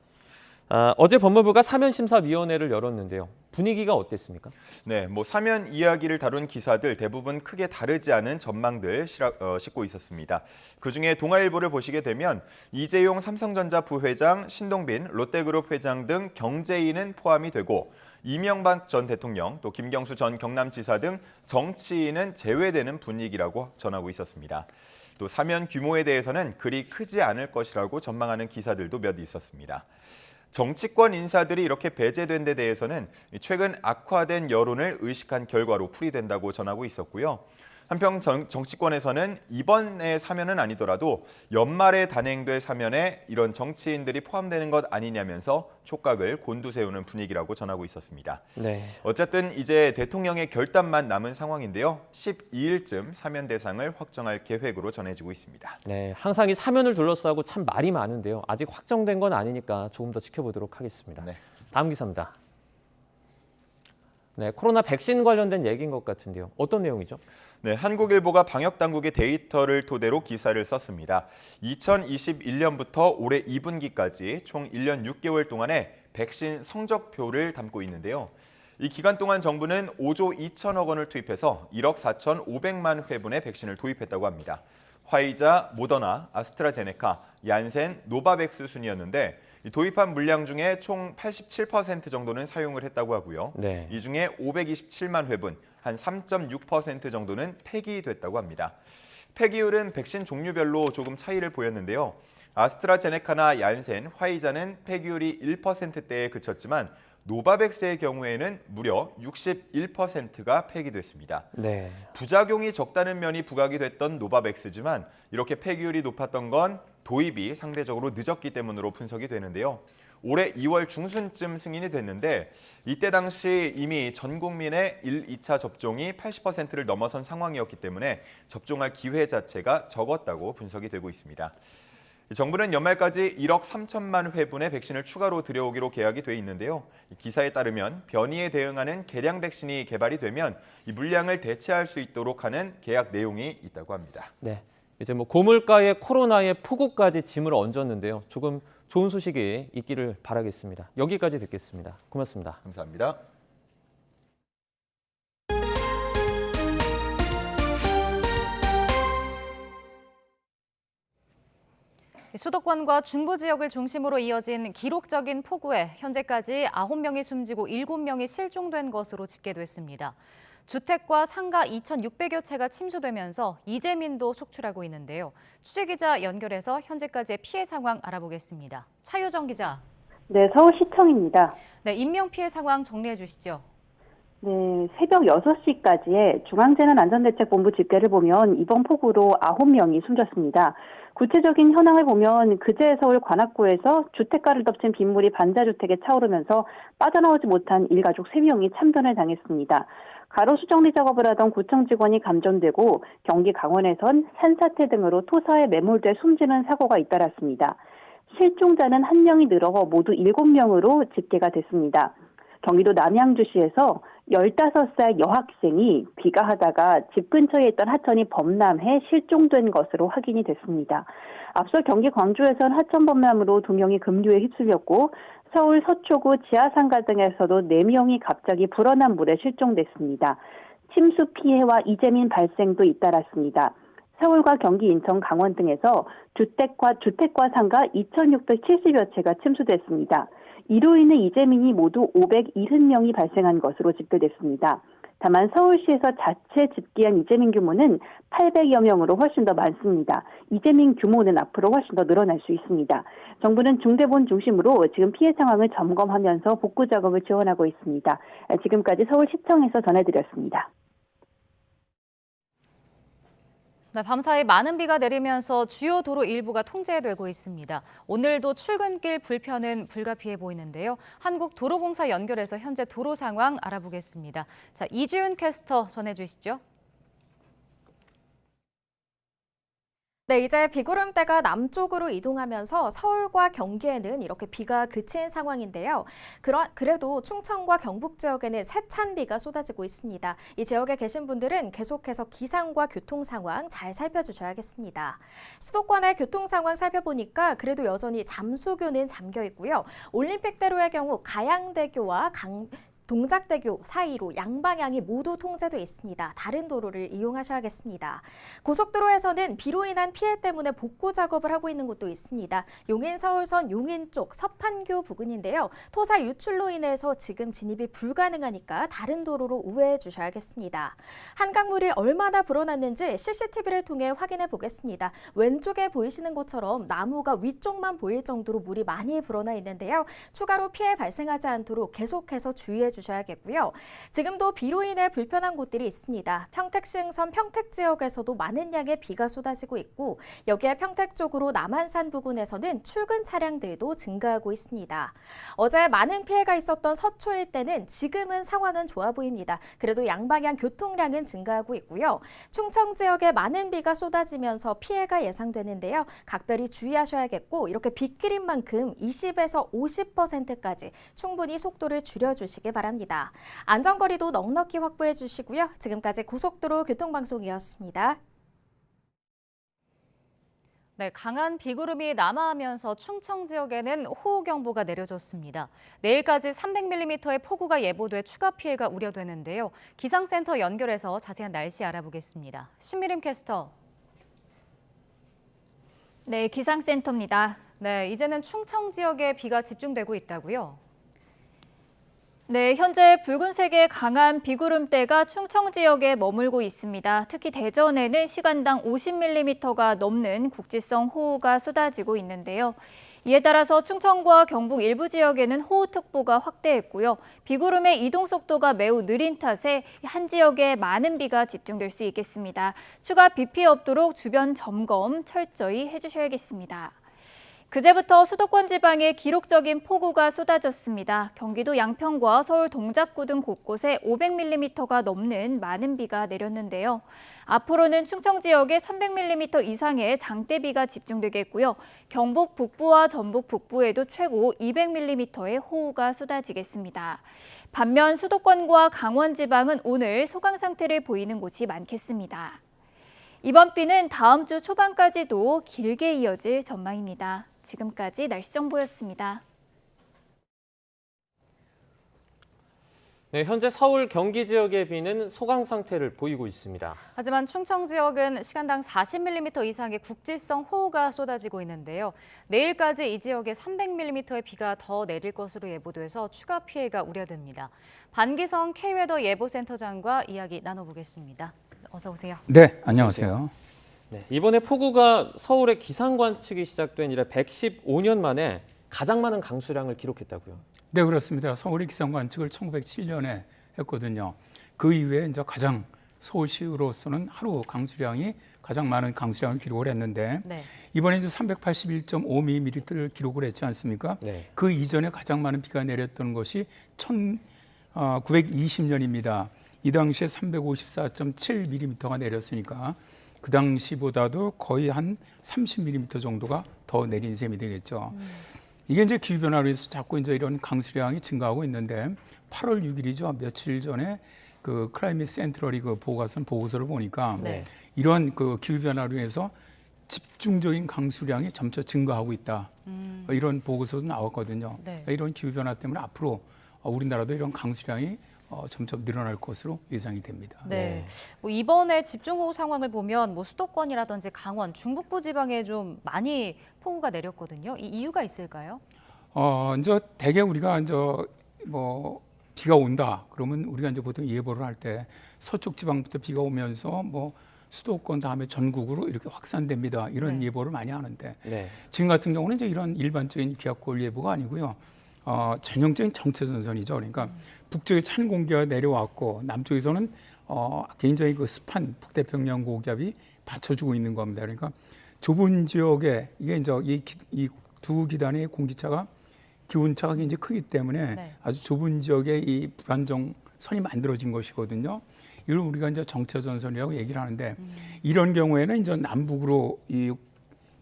어제 법무부가 사면심사위원회를 열었는데요. 분위기가 어땠습니까? 네, 사면 이야기를 다룬 기사들 대부분 크게 다르지 않은 전망들 싣고 있었습니다. 그중에 동아일보를 보시게 되면 이재용 삼성전자 부회장, 신동빈 롯데그룹 회장 등 경제인은 포함이 되고 이명박 전 대통령, 또 김경수 전 경남지사 등 정치인은 제외되는 분위기라고 전하고 있었습니다. 또 사면 규모에 대해서는 그리 크지 않을 것이라고 전망하는 기사들도 몇 있었습니다. 정치권 인사들이 이렇게 배제된 데 대해서는 최근 악화된 여론을 의식한 결과로 풀이된다고 전하고 있었고요. 한편 정치권에서는 이번의 사면은 아니더라도 연말에 단행될 사면에 이런 정치인들이 포함되는 것 아니냐면서 촉각을 곤두세우는 분위기라고 전하고 있었습니다. 네. 어쨌든 이제 대통령의 결단만 남은 상황인데요. 12일쯤 사면 대상을 확정할 계획으로 전해지고 있습니다. 네, 항상 이 사면을 둘러싸고 참 말이 많은데요. 아직 확정된 건 아니니까 조금 더 지켜보도록 하겠습니다. 네. 다음 기사입니다. 네, 코로나 백신 관련된 얘기인 것 같은데요. 어떤 내용이죠? 네, 한국일보가 방역당국의 데이터를 토대로 기사를 썼습니다. 2021년부터 올해 2분기까지 총 1년 6개월 동안의 백신 성적표를 담고 있는데요. 이 기간 동안 정부는 5조 2천억 원을 투입해서 1억 4,500만 회분의 백신을 도입했다고 합니다. 화이자, 모더나, 아스트라제네카, 얀센, 노바백스 순이었는데 도입한 물량 중에 총 87% 정도는 사용을 했다고 하고요. 네. 이 중에 527만 회분, 한 3.6% 정도는 폐기됐다고 합니다. 폐기율은 백신 종류별로 조금 차이를 보였는데요. 아스트라제네카나 얀센, 화이자는 폐기율이 1%대에 그쳤지만 노바백스의 경우에는 무려 61%가 폐기됐습니다. 네. 부작용이 적다는 면이 부각이 됐던 노바백스지만 이렇게 폐기율이 높았던 건 도입이 상대적으로 늦었기 때문으로 분석이 되는데요. 올해 2월 중순쯤 승인이 됐는데 이때 당시 이미 전 국민의 1, 2차 접종이 80%를 넘어선 상황이었기 때문에 접종할 기회 자체가 적었다고 분석이 되고 있습니다. 정부는 연말까지 1억 3천만 회분의 백신을 추가로 들여오기로 계약이 돼 있는데요. 기사에 따르면 변이에 대응하는 개량 백신이 개발이 되면 이 물량을 대체할 수 있도록 하는 계약 내용이 있다고 합니다. 네, 이제 고물가에 코로나의 폭우까지 짐을 얹었는데요. 조금 좋은 소식이 있기를 바라겠습니다. 여기까지 듣겠습니다. 고맙습니다. 감사합니다. 수도권과 중부 지역을 중심으로 이어진 기록적인 폭우에 현재까지 9명이 숨지고 7명이 실종된 것으로 집계됐습니다. 주택과 상가 2,600여 채가 침수되면서 이재민도 속출하고 있는데요. 취재기자 연결해서 현재까지의 피해 상황 알아보겠습니다. 차유정 기자. 네, 서울시청입니다. 네, 인명 피해 상황 정리해 주시죠. 네, 새벽 6시까지의 중앙재난안전대책본부 집계를 보면 이번 폭우로 9명이 숨졌습니다. 구체적인 현황을 보면 그제 서울 관악구에서 주택가를 덮친 빗물이 반자주택에 차오르면서 빠져나오지 못한 일가족 3명이 참변을 당했습니다. 가로수 정리 작업을 하던 구청 직원이 감전되고 경기 강원에선 산사태 등으로 토사에 매몰돼 숨지는 사고가 잇따랐습니다. 실종자는 1명이 늘어 모두 7명으로 집계가 됐습니다. 경기도 남양주시에서 15살 여학생이 귀가하다가 집 근처에 있던 하천이 범람해 실종된 것으로 확인이 됐습니다. 앞서 경기 광주에선 하천 범람으로 2명이 급류에 휩쓸렸고 서울 서초구 지하상가 등에서도 4명이 갑자기 불어난 물에 실종됐습니다. 침수 피해와 이재민 발생도 잇따랐습니다. 서울과 경기, 인천, 강원 등에서 주택과 상가 2,670여 채가 침수됐습니다. 이로 인해 이재민이 모두 570명이 발생한 것으로 집계됐습니다. 다만 서울시에서 자체 집계한 이재민 규모는 800여 명으로 훨씬 더 많습니다. 이재민 규모는 앞으로 훨씬 더 늘어날 수 있습니다. 정부는 중대본 중심으로 지금 피해 상황을 점검하면서 복구 작업을 지원하고 있습니다. 지금까지 서울시청에서 전해드렸습니다. 네, 밤사이 많은 비가 내리면서 주요 도로 일부가 통제되고 있습니다. 오늘도 출근길 불편은 불가피해 보이는데요. 한국도로공사 연결해서 현재 도로 상황 알아보겠습니다. 자, 이주윤 캐스터 전해주시죠. 네, 이제 비구름대가 남쪽으로 이동하면서 서울과 경기에는 이렇게 비가 그친 상황인데요. 그래도 충청과 경북 지역에는 세찬 비가 쏟아지고 있습니다. 이 지역에 계신 분들은 계속해서 기상과 교통 상황 잘 살펴주셔야겠습니다. 수도권의 교통 상황 살펴보니까 그래도 여전히 잠수교는 잠겨 있고요. 올림픽대로의 경우 가양대교와 동작대교 사이로 양방향이 모두 통제돼 있습니다. 다른 도로를 이용하셔야겠습니다. 고속도로에서는 비로 인한 피해 때문에 복구 작업을 하고 있는 곳도 있습니다. 용인 서울선 용인 쪽 서판교 부근인데요. 토사 유출로 인해서 지금 진입이 불가능하니까 다른 도로로 우회해 주셔야겠습니다. 한강물이 얼마나 불어났는지 CCTV를 통해 확인해 보겠습니다. 왼쪽에 보이시는 것처럼 나무가 위쪽만 보일 정도로 물이 많이 불어나 있는데요. 추가로 피해 발생하지 않도록 계속해서 주의해 주셔야겠고요. 지금도 비로 인해 불편한 곳들이 있습니다. 평택 시흥선 평택 지역에서도 많은 양의 비가 쏟아지고 있고 여기에 평택 쪽으로 남한산 부근에서는 출근 차량들도 증가하고 있습니다. 어제 많은 피해가 있었던 서초 일대는 지금은 상황은 좋아 보입니다. 그래도 양방향 교통량은 증가하고 있고요. 충청 지역에 많은 비가 쏟아지면서 피해가 예상되는데요. 각별히 주의하셔야겠고 이렇게 빗길인 만큼 20에서 50%까지 충분히 속도를 줄여주시기 바랍니다. 안전거리도 넉넉히 확보해 주시고요. 지금까지 고속도로 교통방송이었습니다. 네, 강한 비구름이 남하하면서 충청 지역에는 호우경보가 내려졌습니다. 내일까지 300mm의 폭우가 예보돼 추가 피해가 우려되는데요. 기상센터 연결해서 자세한 날씨 알아보겠습니다. 신미림 캐스터. 네, 기상센터입니다. 네, 이제는 충청 지역에 비가 집중되고 있다고요? 네, 현재 붉은색의 강한 비구름대가 충청 지역에 머물고 있습니다. 특히 대전에는 시간당 50mm가 넘는 국지성 호우가 쏟아지고 있는데요. 이에 따라서 충청과 경북 일부 지역에는 호우특보가 확대했고요. 비구름의 이동 속도가 매우 느린 탓에 한 지역에 많은 비가 집중될 수 있겠습니다. 추가 비 피해 없도록 주변 점검 철저히 해주셔야겠습니다. 그제부터 수도권 지방에 기록적인 폭우가 쏟아졌습니다. 경기도 양평과 서울 동작구 등 곳곳에 500mm가 넘는 많은 비가 내렸는데요. 앞으로는 충청 지역에 300mm 이상의 장대비가 집중되겠고요. 경북 북부와 전북 북부에도 최고 200mm의 호우가 쏟아지겠습니다. 반면 수도권과 강원 지방은 오늘 소강 상태를 보이는 곳이 많겠습니다. 이번 비는 다음 주 초반까지도 길게 이어질 전망입니다. 지금까지 날씨 정보였습니다. 네, 현재 서울, 경기 지역의 비는 소강 상태를 보이고 있습니다. 하지만 충청 지역은 시간당 40mm 이상의 국지성 호우가 쏟아지고 있는데요. 내일까지 이 지역에 300mm의 비가 더 내릴 것으로 예보돼서 추가 피해가 우려됩니다. 반기성 K웨더 예보센터장과 이야기 나눠보겠습니다. 어서 오세요. 네, 안녕하세요. 네, 이번에 폭우가 서울의 기상 관측이 시작된 이래 115년 만에 가장 많은 강수량을 기록했다고요? 네, 그렇습니다. 서울의 기상 관측을 1907년에 했거든요. 그 이후에 이제 가장 서울시로서는 하루 강수량이 가장 많은 강수량을 기록을 했는데 네. 이번에 이제 381.5mm를 기록을 했지 않습니까? 네. 그 이전에 가장 많은 비가 내렸던 것이 1920년입니다. 이 당시에 354.7mm가 내렸으니까 그 당시보다도 거의 한 30mm 정도가 더 내린 셈이 되겠죠. 이게 이제 기후변화로 해서 자꾸 이제 이런 강수량이 증가하고 있는데 8월 6일이죠. 며칠 전에 그 클라이밋 센트럴이 그 보고서를 보니까 네. 이런 그 기후변화로 해서 집중적인 강수량이 점차 증가하고 있다. 이런 보고서도 나왔거든요. 네. 그러니까 이런 기후변화 때문에 앞으로 우리나라도 이런 강수량이 점점 늘어날 것으로 예상이 됩니다. 네. 뭐 이번에 집중호우 상황을 보면 뭐 수도권이라든지 강원, 중북부 지방에 좀 많이 폭우가 내렸거든요. 이 이유가 있을까요? 이제 대개 우리가 이제 뭐 비가 온다. 그러면 우리가 이제 보통 예보를 할 때 서쪽 지방부터 비가 오면서 뭐 수도권 다음에 전국으로 이렇게 확산됩니다. 이런 예보를 많이 하는데 네. 지금 같은 경우는 이제 이런 일반적인 기압골 예보가 아니고요. 전형적인 정체전선이죠. 그러니까 북쪽에 찬 공기가 내려왔고 남쪽에서는 굉장히 그 습한 북태평양 고기압이 받쳐주고 있는 겁니다. 그러니까 좁은 지역에 이게 이제 이 두 기단의 공기차가 기온차가 굉장히 크기 때문에 네. 아주 좁은 지역에 이 불안정선이 만들어진 것이거든요. 이걸 우리가 이제 정체전선이라고 얘기를 하는데 이런 경우에는 이제 남북으로 이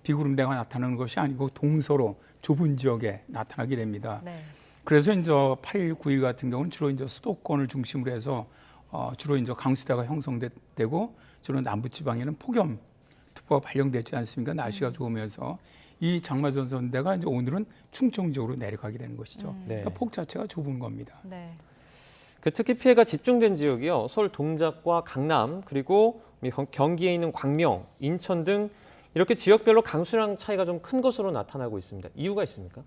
비구름대가 나타나는 것이 아니고 동서로 좁은 지역에 나타나게 됩니다. 네. 그래서 이제 8일, 9일 같은 경우는 주로 이제 수도권을 중심으로 해서 주로 이제 강수대가 형성되고 주로 남부지방에는 폭염특보가 발령되지 않습니까? 날씨가 좋으면서 이 장마전선대가 이제 오늘은 충청 지역으로 내려가게 되는 것이죠. 그러니까 폭 자체가 좁은 겁니다. 네. 그 특히 피해가 집중된 지역이요. 서울 동작과 강남 그리고 경기에 있는 광명, 인천 등 이렇게 지역별로 강수량 차이가 좀 큰 것으로 나타나고 있습니다. 이유가 있습니까?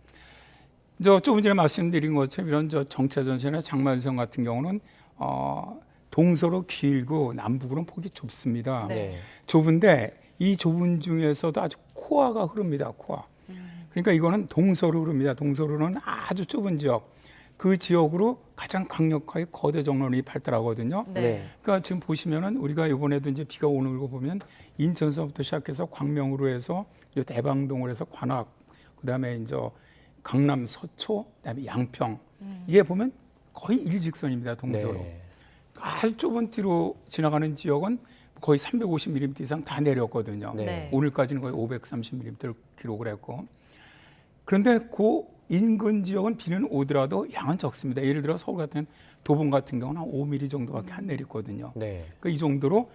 조금 전에 말씀드린 것처럼 이런 정체전선이나 장마전선 같은 경우는 동서로 길고 남북으로는 폭이 좁습니다. 네. 좁은데 이 좁은 중에서도 아주 코어가 흐릅니다. 코어. 그러니까 이거는 동서로 흐릅니다. 동서로는 아주 좁은 지역. 그 지역으로 가장 강력하게 거대 정론이 발달하거든요. 네. 그러니까 지금 보시면은 우리가 이번에도 이제 비가 오는 거 보면 인천서부터 시작해서 광명으로 해서 대방동으로 해서 관악, 그다음에 이제 강남 서초, 그다음에 양평. 이게 보면 거의 일직선입니다. 동서로. 네. 아주 좁은 띠로 지나가는 지역은 거의 350mm 이상 다 내렸거든요. 네. 오늘까지는 거의 530mm를 기록을 했고. 그런데 그 인근 지역은 비는 오더라도 양은 적습니다. 예를 들어 서울 같은 도봉 같은 경우는 한 5mm 정도밖에 안 내렸거든요. 네. 그러니까 이 정도로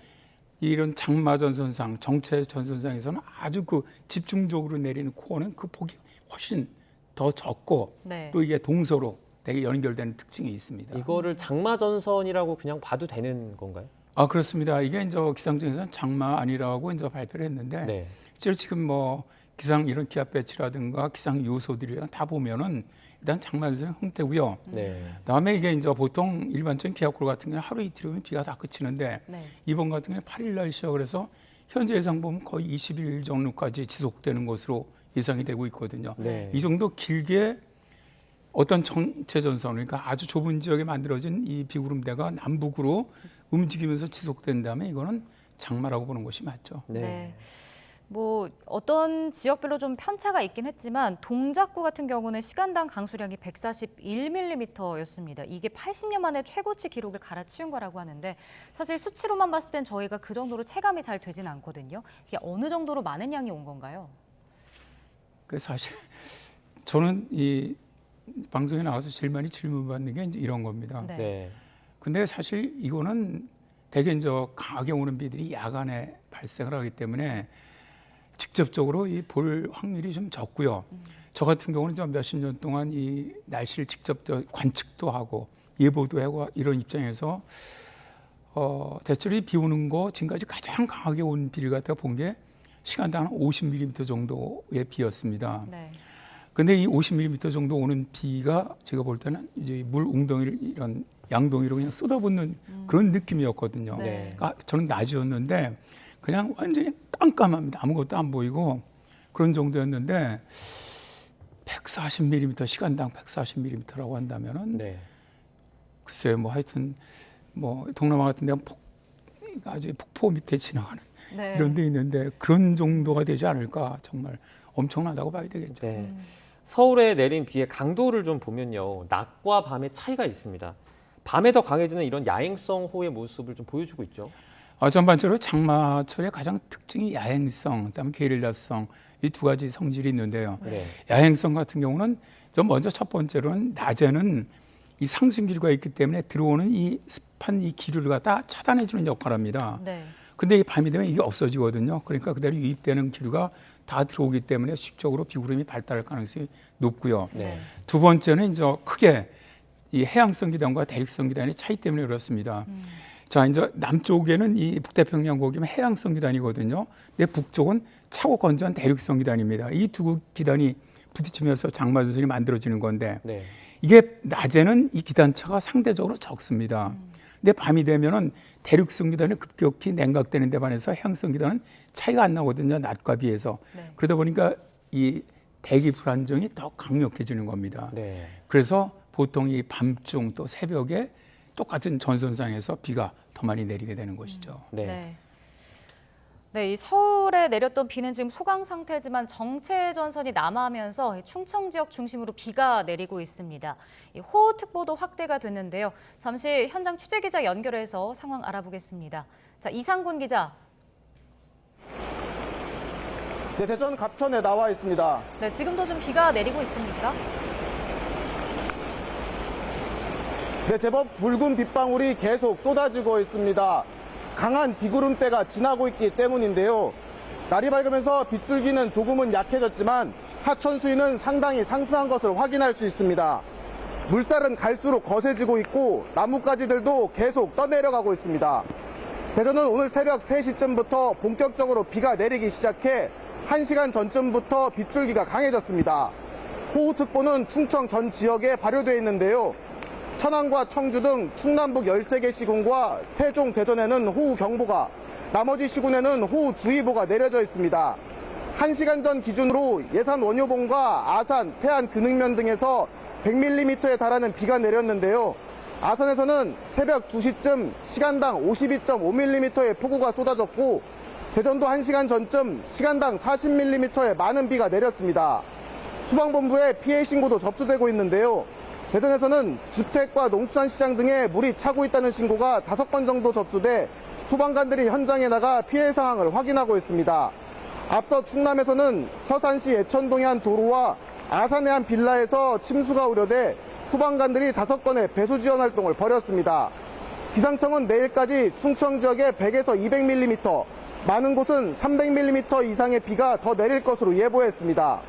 이런 장마전선상, 정체전선상에서는 아주 그 집중적으로 내리는 코어는 그 폭이 훨씬 더 적고 네. 또 이게 동서로 되게 연결되는 특징이 있습니다. 이거를 장마전선이라고 그냥 봐도 되는 건가요? 그렇습니다. 이게 이제 기상청에서는 장마 아니라고 이제 발표를 했는데 네. 실제로 지금 뭐 기상 이런 기압 배치라든가 기상 요소들이랑 다 보면은 일단 장마전선 형태고요. 네. 그다음에 이게 이제 보통 일반적인 기압골 같은 경우는 하루 이틀이면 비가 다 그치는데 네. 이번 같은 경우는 8일 날 시작을 해서 현재 예상 보면 거의 20일 정도까지 지속되는 것으로 예상이 되고 있거든요. 네. 이 정도 길게 어떤 정체전선, 그러니까 아주 좁은 지역에 만들어진 이 비구름대가 남북으로 움직이면서 지속된다면 이거는 장마라고 보는 것이 맞죠. 네. 뭐 어떤 지역별로 좀 편차가 있긴 했지만 동작구 같은 경우는 시간당 강수량이 141mm였습니다. 이게 80년 만에 최고치 기록을 갈아치운 거라고 하는데 사실 수치로만 봤을 땐 저희가 그 정도로 체감이 잘 되진 않거든요. 이게 어느 정도로 많은 양이 온 건가요? 그 사실 저는 이 방송에 나와서 제일 많이 질문받는 게 이제 이런 겁니다. 네. 네. 근데 사실 이거는 대개 이제 강하게 오는 비들이 야간에 발생을 하기 때문에 직접적으로 이 볼 확률이 좀 적고요. 저 같은 경우는 좀 몇십 년 동안 이 날씨를 직접 관측도 하고 예보도 하고 이런 입장에서 대체로 비 오는 거 지금까지 가장 강하게 온 비를 갖다 본 게 시간당 한 50mm 정도의 비였습니다. 네. 근데 이 50mm 정도 오는 비가 제가 볼 때는 이제 물 웅덩이를 이런 양동이로 그냥 쏟아붓는 그런 느낌이었거든요. 네. 그러니까 저는 낮이었는데 그냥 완전히 깜깜합니다. 아무것도 안 보이고 그런 정도였는데 140mm 시간당 140mm라고 한다면은 네. 글쎄요, 뭐 하여튼 뭐 동남아 같은 데는 아주 폭포 밑에 지나가는 네. 이런 데 있는데 그런 정도가 되지 않을까. 정말 엄청나다고 봐야 되겠죠. 네. 서울에 내린 비의 강도를 좀 보면요. 낮과 밤의 차이가 있습니다. 밤에 더 강해지는 이런 야행성 호우의 모습을 좀 보여주고 있죠. 전반적으로 장마철의 가장 특징이 야행성, 그다음에 게릴라성 이 두 가지 성질이 있는데요. 네. 야행성 같은 경우는 먼저 첫 번째로는 낮에는 이 상승 기류가 있기 때문에 들어오는 이 습한 이 기류를 갖다 차단해 주는 역할을 합니다. 네. 근데 이 밤이 되면 이게 없어지거든요. 그러니까 그대로 유입되는 기류가 다 들어오기 때문에 수직적으로 비구름이 발달할 가능성이 높고요. 네. 두 번째는 이제 크게 이 해양성 기단과 대륙성 기단의 차이 때문에 그렇습니다. 자, 이제 남쪽에는 이 북태평양 고기면 해양성 기단이거든요. 근데 북쪽은 차고 건조한 대륙성 기단입니다. 이 두 기단이 부딪히면서 장마전선이 만들어지는 건데 네. 이게 낮에는 이 기단차가 상대적으로 적습니다. 근데 밤이 되면은 대륙성 기단이 급격히 냉각되는 데 반해서 해양성 기단은 차이가 안 나거든요. 낮과 비해서. 네. 그러다 보니까 이 대기 불안정이 더 강력해지는 겁니다. 네. 그래서 보통 이 밤중 또 새벽에 똑같은 전선상에서 비가 더 많이 내리게 되는 것이죠. 네. 네, 이 서울에 내렸던 비는 지금 소강 상태지만 정체 전선이 남하하면서 충청 지역 중심으로 비가 내리고 있습니다. 이 호우특보도 확대가 됐는데요. 잠시 현장 취재 기자 연결해서 상황 알아보겠습니다. 자, 이상곤 기자. 네, 대전 갑천에 나와 있습니다. 네, 지금도 좀 비가 내리고 있습니까? 네, 제법 붉은 빗방울이 계속 쏟아지고 있습니다. 강한 비구름대가 지나고 있기 때문인데요. 날이 밝으면서 빗줄기는 조금은 약해졌지만 하천 수위는 상당히 상승한 것을 확인할 수 있습니다. 물살은 갈수록 거세지고 있고 나뭇가지들도 계속 떠내려가고 있습니다. 대전은 오늘 새벽 3시쯤부터 본격적으로 비가 내리기 시작해 1시간 전쯤부터 빗줄기가 강해졌습니다. 호우특보는 충청 전 지역에 발효되어 있는데요. 천안과 청주 등 충남북 13개 시군과 세종, 대전에는 호우경보가, 나머지 시군에는 호우주의보가 내려져 있습니다. 1시간 전 기준으로 예산 원효봉과 아산, 태안, 근흥면 등에서 100mm에 달하는 비가 내렸는데요. 아산에서는 새벽 2시쯤 시간당 52.5mm의 폭우가 쏟아졌고 대전도 1시간 전쯤 시간당 40mm의 많은 비가 내렸습니다. 소방본부에 피해 신고도 접수되고 있는데요. 대전에서는 주택과 농수산시장 등에 물이 차고 있다는 신고가 5건 정도 접수돼 소방관들이 현장에 나가 피해 상황을 확인하고 있습니다. 앞서 충남에서는 서산시 예천동의 한 도로와 아산의 한 빌라에서 침수가 우려돼 소방관들이 5건의 배수 지원 활동을 벌였습니다. 기상청은 내일까지 충청 지역에 100에서 200mm, 많은 곳은 300mm 이상의 비가 더 내릴 것으로 예보했습니다.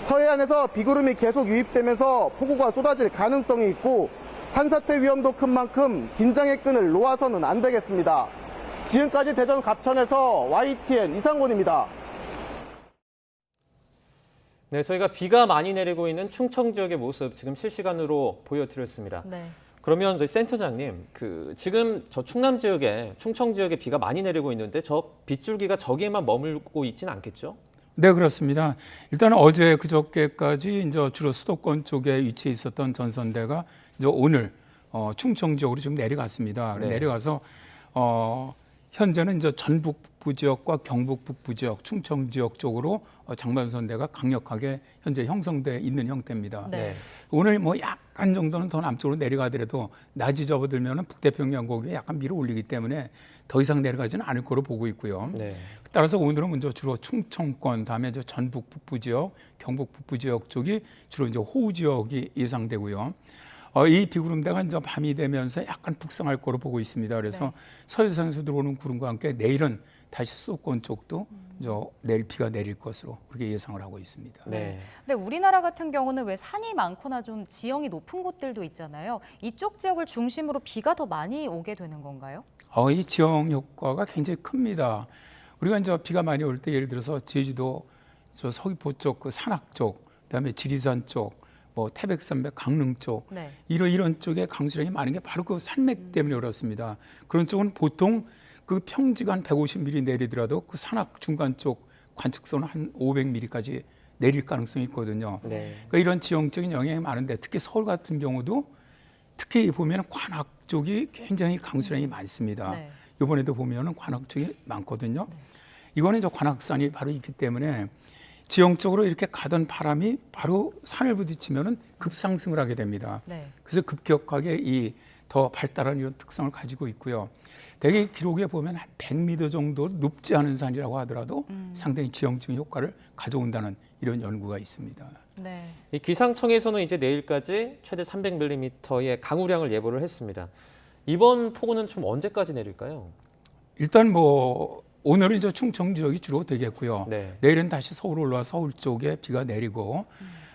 서해안에서 비구름이 계속 유입되면서 폭우가 쏟아질 가능성이 있고 산사태 위험도 큰 만큼 긴장의 끈을 놓아서는 안 되겠습니다. 지금까지 대전 갑천에서 YTN 이상곤입니다. 네, 저희가 비가 많이 내리고 있는 충청 지역의 모습 지금 실시간으로 보여드렸습니다. 네. 그러면 저희 센터장님, 지금 저 충남 지역에, 충청 지역에 비가 많이 내리고 있는데 저 빗줄기가 저기에만 머물고 있지는 않겠죠? 네, 그렇습니다. 일단 어제 그저께까지 이제 주로 수도권 쪽에 위치해 있었던 전선대가 이제 오늘 충청 지역으로 지금 내려갔습니다. 네. 내려가서 현재는 이제 전북 북부 지역과 경북 북부 지역, 충청 지역 쪽으로 장마전선대가 강력하게 현재 형성돼 있는 형태입니다. 네. 오늘 뭐 약간 정도는 더 남쪽으로 내려가더라도 낮이 접어들면은 북태평양 고기에 약간 밀어 올리기 때문에 더 이상 내려가지는 않을 거로 보고 있고요. 네. 따라서 오늘은 먼저 주로 충청권, 다음에 이제 전북 북부 지역, 경북 북부 지역 쪽이 주로 이제 호우 지역이 예상되고요. 이 비구름대가 이제 밤이 되면서 약간 북상할 거로 보고 있습니다. 그래서 서해상에서 들어오는 구름과 함께 내일은 다시 수도권 쪽도 내일 비가 내릴 것으로 그렇게 예상을 하고 있습니다. 네. 근데 우리나라 같은 경우는 왜 산이 많거나 좀 지형이 높은 곳들도 있잖아요. 이쪽 지역을 중심으로 비가 더 많이 오게 되는 건가요? 이 지형 효과가 굉장히 큽니다. 우리가 이제 비가 많이 올 때 예를 들어서 제주도 저 서귀포 쪽, 그 산악 쪽, 그다음에 지리산 쪽, 뭐 태백산맥, 강릉 쪽 이런 쪽에 강수량이 많은 게 바로 그 산맥 때문에 그렇습니다. 그런 쪽은 보통 그 평지가 한 150mm 내리더라도 그 산악 중간 쪽 관측선은 한 500mm까지 내릴 가능성이 있거든요. 그러니까 이런 지형적인 영향이 많은데 특히 서울 같은 경우도 특히 보면 관악 쪽이 굉장히 강수량이 많습니다. 네. 이번에도 보면은 관악 쪽이 많거든요. 이거는 이제 관악산이 바로 있기 때문에 지형적으로 이렇게 가던 바람이 바로 산을 부딪히면은 급상승을 하게 됩니다. 네. 그래서 급격하게 이 더 발달한 이런 특성을 가지고 있고요. 대개 기록에 보면 한 100m 정도 높지 않은 산이라고 하더라도 상당히 지형적인 효과를 가져온다는 이런 연구가 있습니다. 네. 이 기상청에서는 이제 내일까지 최대 300mm의 강우량을 예보를 했습니다. 이번 폭우는 좀 언제까지 내릴까요? 일단 뭐 오늘은 이제 충청 지역이 주로 되겠고요. 네. 내일은 다시 서울 올라와 서울 쪽에 비가 내리고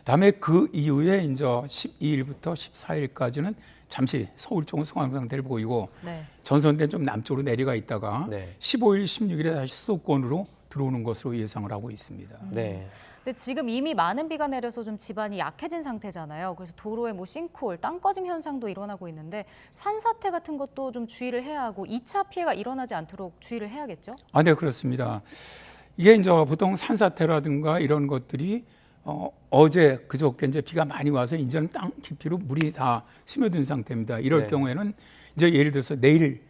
다음에 그 이후에 이제 12일부터 14일까지는 잠시 서울 쪽은 소강 상태를 보이고 네. 전선대는 좀 남쪽으로 내려가 있다가 네. 15일, 16일에 다시 수도권으로 들어오는 것으로 예상을 하고 있습니다. 네. 근데 지금 이미 많은 비가 내려서 좀 지반이 약해진 상태잖아요. 그래서 도로에 뭐 싱크홀, 땅 꺼짐 현상도 일어나고 있는데 산사태 같은 것도 좀 주의를 해야 하고 2차 피해가 일어나지 않도록 주의를 해야겠죠? 아, 네, 그렇습니다. 이게 이제 보통 산사태라든가 이런 것들이 어제 그저께 이제 비가 많이 와서 이제는 땅 깊이로 물이 다 스며든 상태입니다. 이럴 네. 경우에는 이제 예를 들어서 내일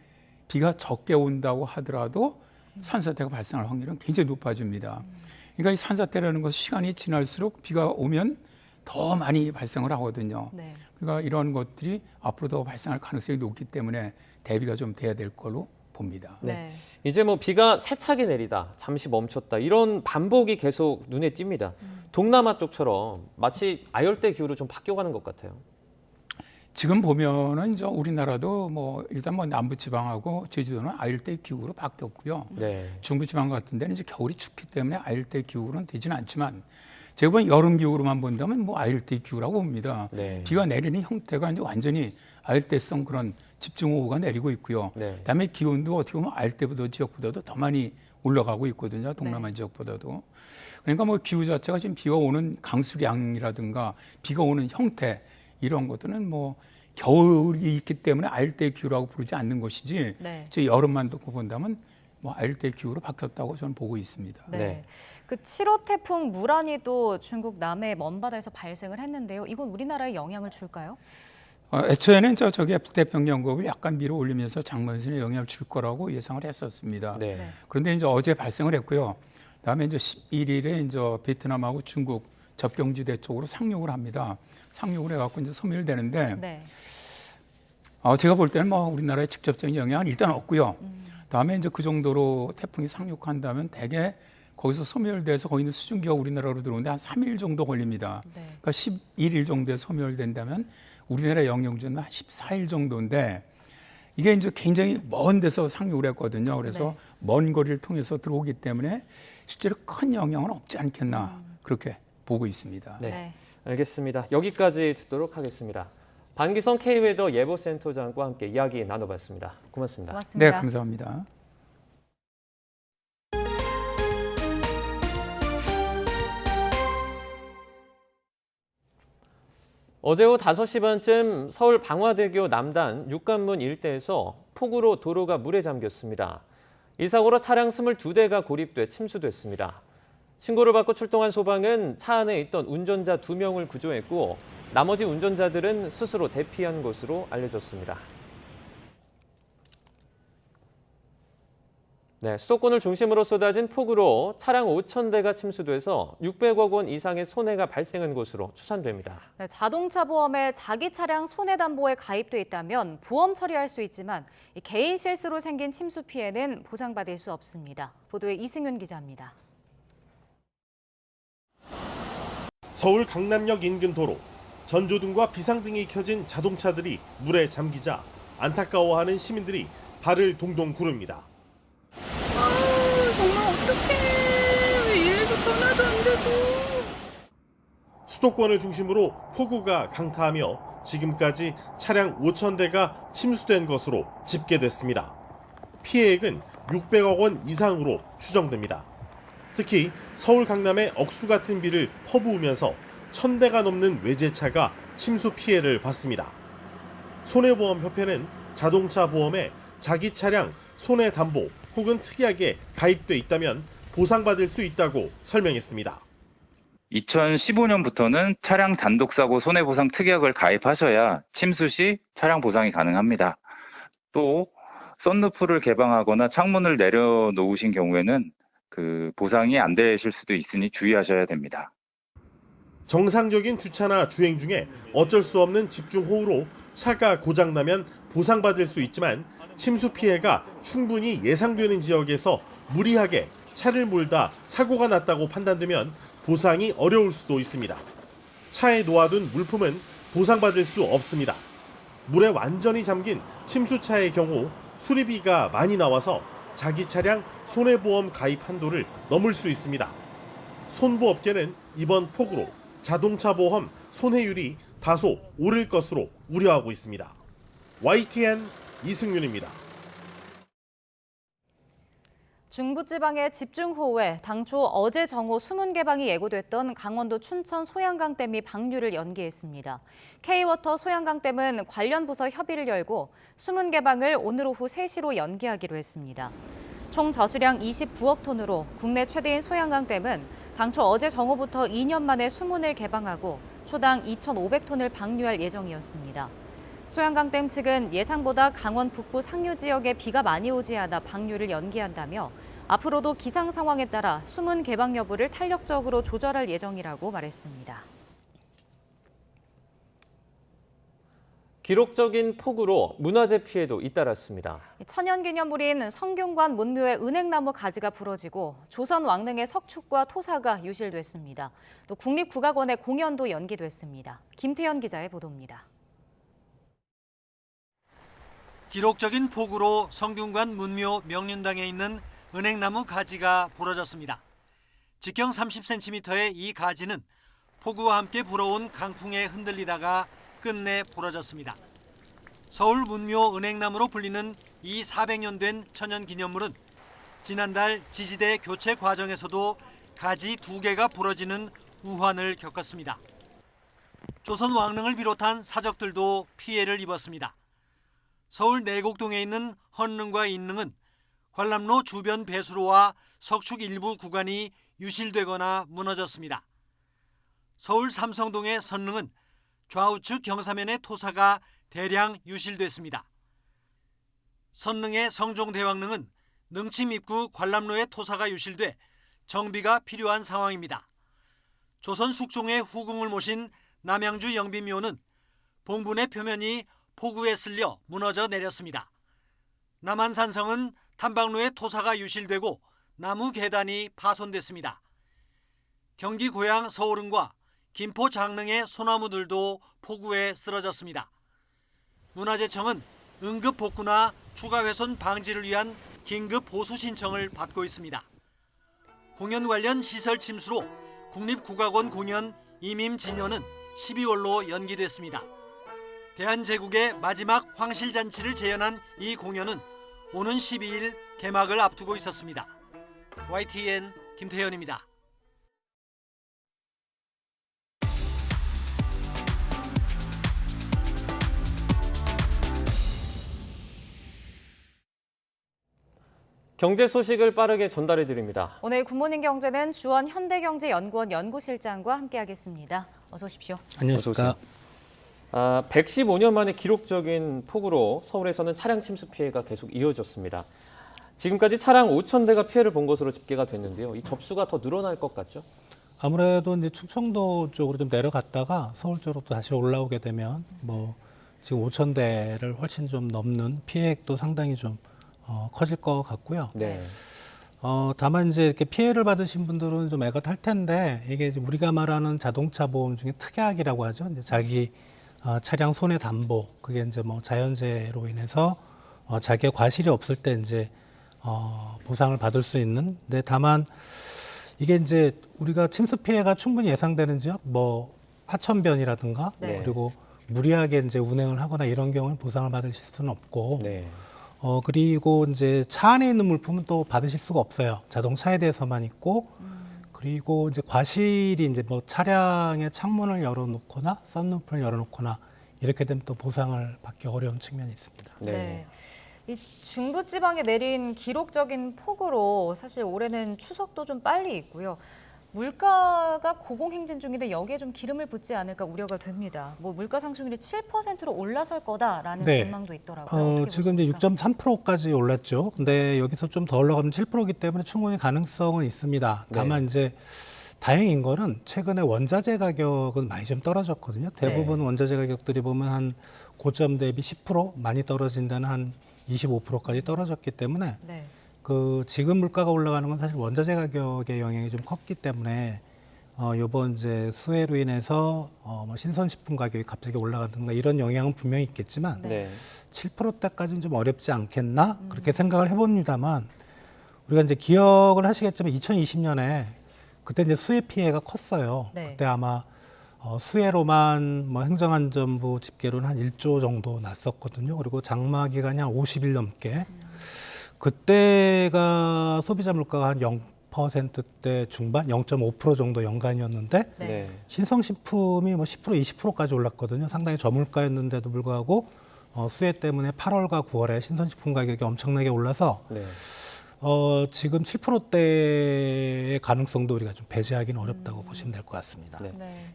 비가 적게 온다고 하더라도 산사태가 발생할 확률은 굉장히 높아집니다. 그러니까 이 산사태라는 것은 시간이 지날수록 비가 오면 더 많이 발생을 하거든요. 네. 그러니까 이런 것들이 앞으로 더 발생할 가능성이 높기 때문에 대비가 좀 돼야 될 걸로 봅니다. 네. 이제 뭐 비가 세차게 내리다, 잠시 멈췄다 이런 반복이 계속 눈에 띕니다. 동남아 쪽처럼 마치 아열대 기후로 좀 바뀌어가는 것 같아요. 지금 보면은 이제 우리나라도 뭐 일단 뭐 남부지방하고 제주도는 아열대 기후로 바뀌었고요. 네. 중부지방 같은 데는 이제 겨울이 춥기 때문에 아열대 기후로는 되지는 않지만 제가 보면 여름 기후로만 본다면 뭐 아열대 기후라고 봅니다. 네. 비가 내리는 형태가 이제 완전히 아열대성 그런 집중호우가 내리고 있고요. 네. 그다음에 기온도 어떻게 보면 아열대보다 지역보다도 더 많이 올라가고 있거든요. 동남아 지역보다도. 그러니까 뭐 기후 자체가 지금 비가 오는 강수량이라든가 비가 오는 형태 이런 것들은 뭐 겨울이 있기 때문에 아열대 기후라고 부르지 않는 것이지 네. 저 여름만 듣고 본다면 뭐 아열대 기후로 바뀌었다고 저는 보고 있습니다. 네. 그 7호 태풍 무란히도 중국 남해 먼바다에서 발생을 했는데요. 이건 우리나라에 영향을 줄까요? 애초에는 저게 북태평양급을 약간 밀어 올리면서 장마연선에 영향을 줄 거라고 예상을 했었습니다. 네. 그런데 이제 어제 발생을 했고요. 다음에 이제 11일에 이제 베트남하고 중국 접경지대 쪽으로 상륙을 합니다. 상륙을 해갖고 이제 소멸되는데 네. 제가 볼 때는 뭐 우리나라에 직접적인 영향은 일단 없고요. 다음에 이제 그 정도로 태풍이 상륙한다면 대개 거기서 소멸돼서 거기 있는 수증기가 우리나라로 들어오는데 한 3일 정도 걸립니다. 네. 그러니까 11일 정도에 소멸된다면 우리나라 영향주는 한 14일 정도인데 이게 이제 굉장히 먼 데서 상륙을 했거든요. 그래서 네. 먼 거리를 통해서 들어오기 때문에 실제로 큰 영향은 없지 않겠나 그렇게 보고 있습니다. 네. 알겠습니다. 여기까지 듣도록 하겠습니다. 반기성 K웨더 예보센터장과 함께 이야기 나눠봤습니다. 고맙습니다. 네, 감사합니다. 어제 오후 5시 반쯤 서울 방화대교 남단 육관문 일대에서 폭우로 도로가 물에 잠겼습니다. 이 사고로 차량 22대가 고립돼 침수됐습니다. 신고를 받고 출동한 소방은 차 안에 있던 운전자 2명을 구조했고 나머지 운전자들은 스스로 대피한 것으로 알려졌습니다. 네, 수도권을 중심으로 쏟아진 폭우로 차량 5,000대가 침수돼서 600억 원 이상의 손해가 발생한 것으로 추산됩니다. 네, 자동차 보험에 자기 차량 손해담보에 가입돼 있다면 보험 처리할 수 있지만 개인 실수로 생긴 침수 피해는 보상받을 수 없습니다. 보도에 이승윤 기자입니다. 서울 강남역 인근 도로, 전조등과 비상등이 켜진 자동차들이 물에 잠기자 안타까워하는 시민들이 발을 동동 구릅니다. 정말 어떡해. 왜 이래도 전화도 안 되고. 수도권을 중심으로 폭우가 강타하며 지금까지 차량 5,000대가 침수된 것으로 집계됐습니다. 피해액은 600억 원 이상으로 추정됩니다. 특히 서울 강남의 억수 같은 비를 퍼부으면서 1,000대가 넘는 외제차가 침수 피해를 봤습니다. 손해보험협회는 자동차 보험에 자기 차량 손해담보 혹은 특이하게 가입돼 있다면 보상받을 수 있다고 설명했습니다. 2015년부터는 차량 단독사고 손해보상 특약을 가입하셔야 침수 시 차량 보상이 가능합니다. 또 썬루프를 개방하거나 창문을 내려놓으신 경우에는 그 보상이 안 되실 수도 있으니 주의하셔야 됩니다. 정상적인 주차나 주행 중에 어쩔 수 없는 집중호우로 차가 고장나면 보상받을 수 있지만 침수 피해가 충분히 예상되는 지역에서 무리하게 차를 몰다 사고가 났다고 판단되면 보상이 어려울 수도 있습니다. 차에 놓아둔 물품은 보상받을 수 없습니다. 물에 완전히 잠긴 침수차의 경우 수리비가 많이 나와서 자기 차량 손해보험 가입 한도를 넘을 수 있습니다. 손보업계는 이번 폭우로 자동차 보험 손해율이 다소 오를 것으로 우려하고 있습니다. YTN 이승윤입니다. 중부지방의 집중호우에 당초 어제 정오 수문 개방이 예고됐던 강원도 춘천 소양강댐이 방류를 연기했습니다. K워터 소양강댐은 관련 부서 협의를 열고 수문 개방을 오늘 오후 3시로 연기하기로 했습니다. 총 저수량 29억 톤으로 국내 최대인 소양강댐은 당초 어제 정오부터 2년 만에 수문을 개방하고 초당 2,500톤을 방류할 예정이었습니다. 소양강댐 측은 예상보다 강원 북부 상류 지역에 비가 많이 오지 않아 방류를 연기한다며 앞으로도 기상 상황에 따라 수문 개방 여부를 탄력적으로 조절할 예정이라고 말했습니다. 기록적인 폭우로 문화재 피해도 잇따랐습니다. 천연기념물인 성균관 문묘의 은행나무 가지가 부러지고 조선 왕릉의 석축과 토사가 유실됐습니다. 또 국립국악원의 공연도 연기됐습니다. 김태현 기자의 보도입니다. 기록적인 폭우로 성균관 문묘 명륜당에 있는 은행나무 가지가 부러졌습니다. 직경 30cm의 이 가지는 폭우와 함께 불어온 강풍에 흔들리다가 끝내 부러졌습니다. 서울 문묘 은행나무로 불리는 이 400년 된 천연기념물은 지난달 지지대 교체 과정에서도 가지 2개가 부러지는 우환을 겪었습니다. 조선 왕릉을 비롯한 사적들도 피해를 입었습니다. 서울 내곡동에 있는 헌릉과 인릉은 관람로 주변 배수로와 석축 일부 구간이 유실되거나 무너졌습니다. 서울 삼성동의 선릉은 좌우측 경사면의 토사가 대량 유실됐습니다. 선릉의 성종대왕릉은 능침 입구 관람로의 토사가 유실돼 정비가 필요한 상황입니다. 조선 숙종의 후궁을 모신 남양주 영비묘는 봉분의 표면이 폭우에 쓸려 무너져 내렸습니다. 남한산성은 탐방로의 토사가 유실되고 나무 계단이 파손됐습니다. 경기 고양 서울릉과 김포 장릉의 소나무들도 폭우에 쓰러졌습니다. 문화재청은 응급 복구나 추가 훼손 방지를 위한 긴급 보수 신청을 받고 있습니다. 공연 관련 시설 침수로 국립국악원 공연 이밈진연은 12월로 연기됐습니다. 대한제국의 마지막 황실잔치를 재현한 이 공연은 오는 12일 개막을 앞두고 있었습니다. YTN 김태현입니다. 경제 소식을 빠르게 전달해 드립니다. 오늘 굿모닝 경제는 주원 현대경제연구원 연구실장과 함께하겠습니다. 어서 오십시오. 안녕하십니까. 115년 만에 기록적인 폭우로 서울에서는 차량 침수 피해가 계속 이어졌습니다. 지금까지 차량 5,000대가 피해를 본 것으로 집계가 됐는데요. 이 접수가 더 늘어날 것 같죠? 아무래도 이제 충청도 쪽으로 좀 내려갔다가 서울 쪽으로 또 다시 올라오게 되면 뭐 지금 5,000대를 훨씬 좀 넘는 피해액도 상당히 좀 커질 것 같고요. 네. 다만 이제 이렇게 피해를 받으신 분들은 좀 애가 탈 텐데 이게 이제 우리가 말하는 자동차 보험 중에 특약이라고 하죠. 이제 자기 차량 손해 담보, 그게 이제 뭐 자연재해로 인해서 자기의 과실이 없을 때 이제 보상을 받을 수 있는. 근데 다만 이게 이제 우리가 침수 피해가 충분히 예상되는 지역, 뭐 하천변이라든가 네. 그리고 무리하게 이제 운행을 하거나 이런 경우는 보상을 받으실 수는 없고. 네. 그리고 이제 차 안에 있는 물품은 또 받으실 수가 없어요. 자동차에 대해서만 있고. 그리고 이제 과실이 이제 뭐 차량의 창문을 열어놓거나 썬루프를 열어놓거나 이렇게 되면 또 보상을 받기 어려운 측면이 있습니다. 네. 이 중부지방에 내린 기록적인 폭우로 사실 올해는 추석도 좀 빨리 있고요. 물가가 고공행진 중인데 여기에 좀 기름을 붓지 않을까 우려가 됩니다. 뭐 물가 상승률이 7%로 올라설 거다라는 전망도 있더라고요. 지금 이제 6.3%까지 올랐죠. 근데 여기서 좀 더 올라가면 7%이기 때문에 충분히 가능성은 있습니다. 다만 이제 다행인 거는 최근에 원자재 가격은 많이 좀 떨어졌거든요. 대부분 원자재 가격들이 보면 한 고점 대비 10% 많이 떨어진 데는 한 25%까지 떨어졌기 때문에 그 지금 물가가 올라가는 건 사실 원자재 가격의 영향이 좀 컸기 때문에 요번 이제 수해로 인해서 뭐 신선식품 가격이 갑자기 올라가든가 이런 영향은 분명히 있겠지만 7%대까지는 좀 어렵지 않겠나 그렇게 생각을 해봅니다만 우리가 이제 기억을 하시겠지만 2020년에 그때 이제 수해 피해가 컸어요. 그때 아마 수해로만 뭐 행정안전부 집계로는 한 1조 정도 났었거든요. 그리고 장마 기간이 한 50일 넘게. 그때가 소비자 물가가 한 0%대 중반, 0.5% 정도 연간이었는데 신성식품이 뭐 10%, 20%까지 올랐거든요. 상당히 저물가였는데도 불구하고 수해 때문에 8월과 9월에 신선식품 가격이 엄청나게 올라서 지금 7%대의 가능성도 우리가 좀 배제하기는 어렵다고 보시면 될 것 같습니다.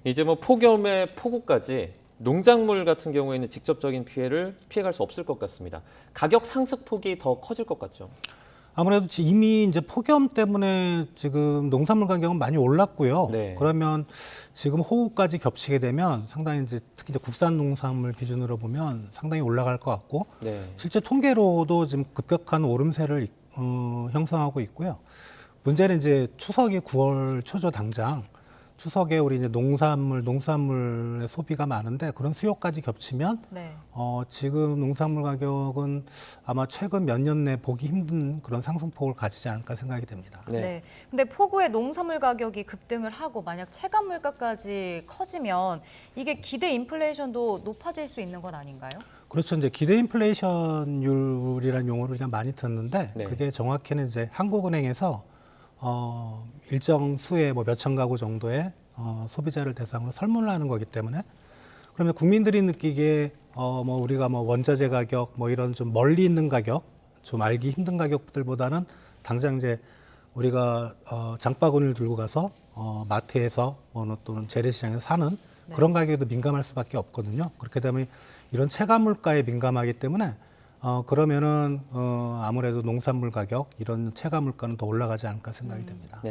이제 뭐 폭염에 폭우까지 농작물 같은 경우에는 직접적인 피해를 피해갈 수 없을 것 같습니다. 가격 상승폭이 더 커질 것 같죠? 아무래도 이미 이제 폭염 때문에 지금 농산물 가격은 많이 올랐고요. 그러면 지금 호우까지 겹치게 되면 상당히 이제 특히 이제 국산 농산물 기준으로 보면 상당히 올라갈 것 같고 실제 통계로도 지금 급격한 오름세를 형성하고 있고요. 문제는 이제 추석이 9월 초죠 당장. 추석에 우리 이제 농산물의 소비가 많은데 그런 수요까지 겹치면 지금 농산물 가격은 아마 최근 몇 년 내 보기 힘든 그런 상승폭을 가지지 않을까 생각이 됩니다. 근데 폭우에 농산물 가격이 급등을 하고 만약 체감 물가까지 커지면 이게 기대 인플레이션도 높아질 수 있는 건 아닌가요? 그렇죠. 이제 기대 인플레이션율이라는 용어를 우리가 많이 듣는데 그게 정확히는 이제 한국은행에서 일정 수의 뭐 몇천 가구 정도의 소비자를 대상으로 설문을 하는 거기 때문에 그러면 국민들이 느끼기에 뭐 우리가 뭐 원자재 가격 뭐 이런 좀 멀리 있는 가격 좀 알기 힘든 가격들보다는 당장 이제 우리가 장바구니를 들고 가서 마트에서 또는 재래시장에서 사는 그런 가격에도 민감할 수밖에 없거든요. 그렇게 되면 이런 체감 물가에 민감하기 때문에 그러면은 아무래도 농산물 가격 이런 체감 물가는 더 올라가지 않을까 생각이 됩니다.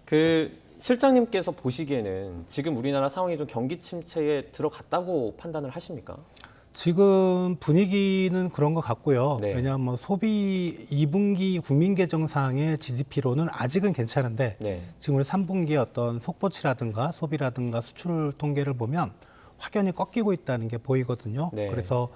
그 실장님께서 보시기에는 지금 우리나라 상황이 좀 경기 침체에 들어갔다고 판단을 하십니까? 지금 분위기는 그런 것 같고요. 왜냐하면 뭐 소비 2분기 국민계정상의 GDP로는 아직은 괜찮은데 지금 우리 3분기의 어떤 속보치라든가 소비라든가 수출 통계를 보면 확연히 꺾이고 있다는 게 보이거든요. 그래서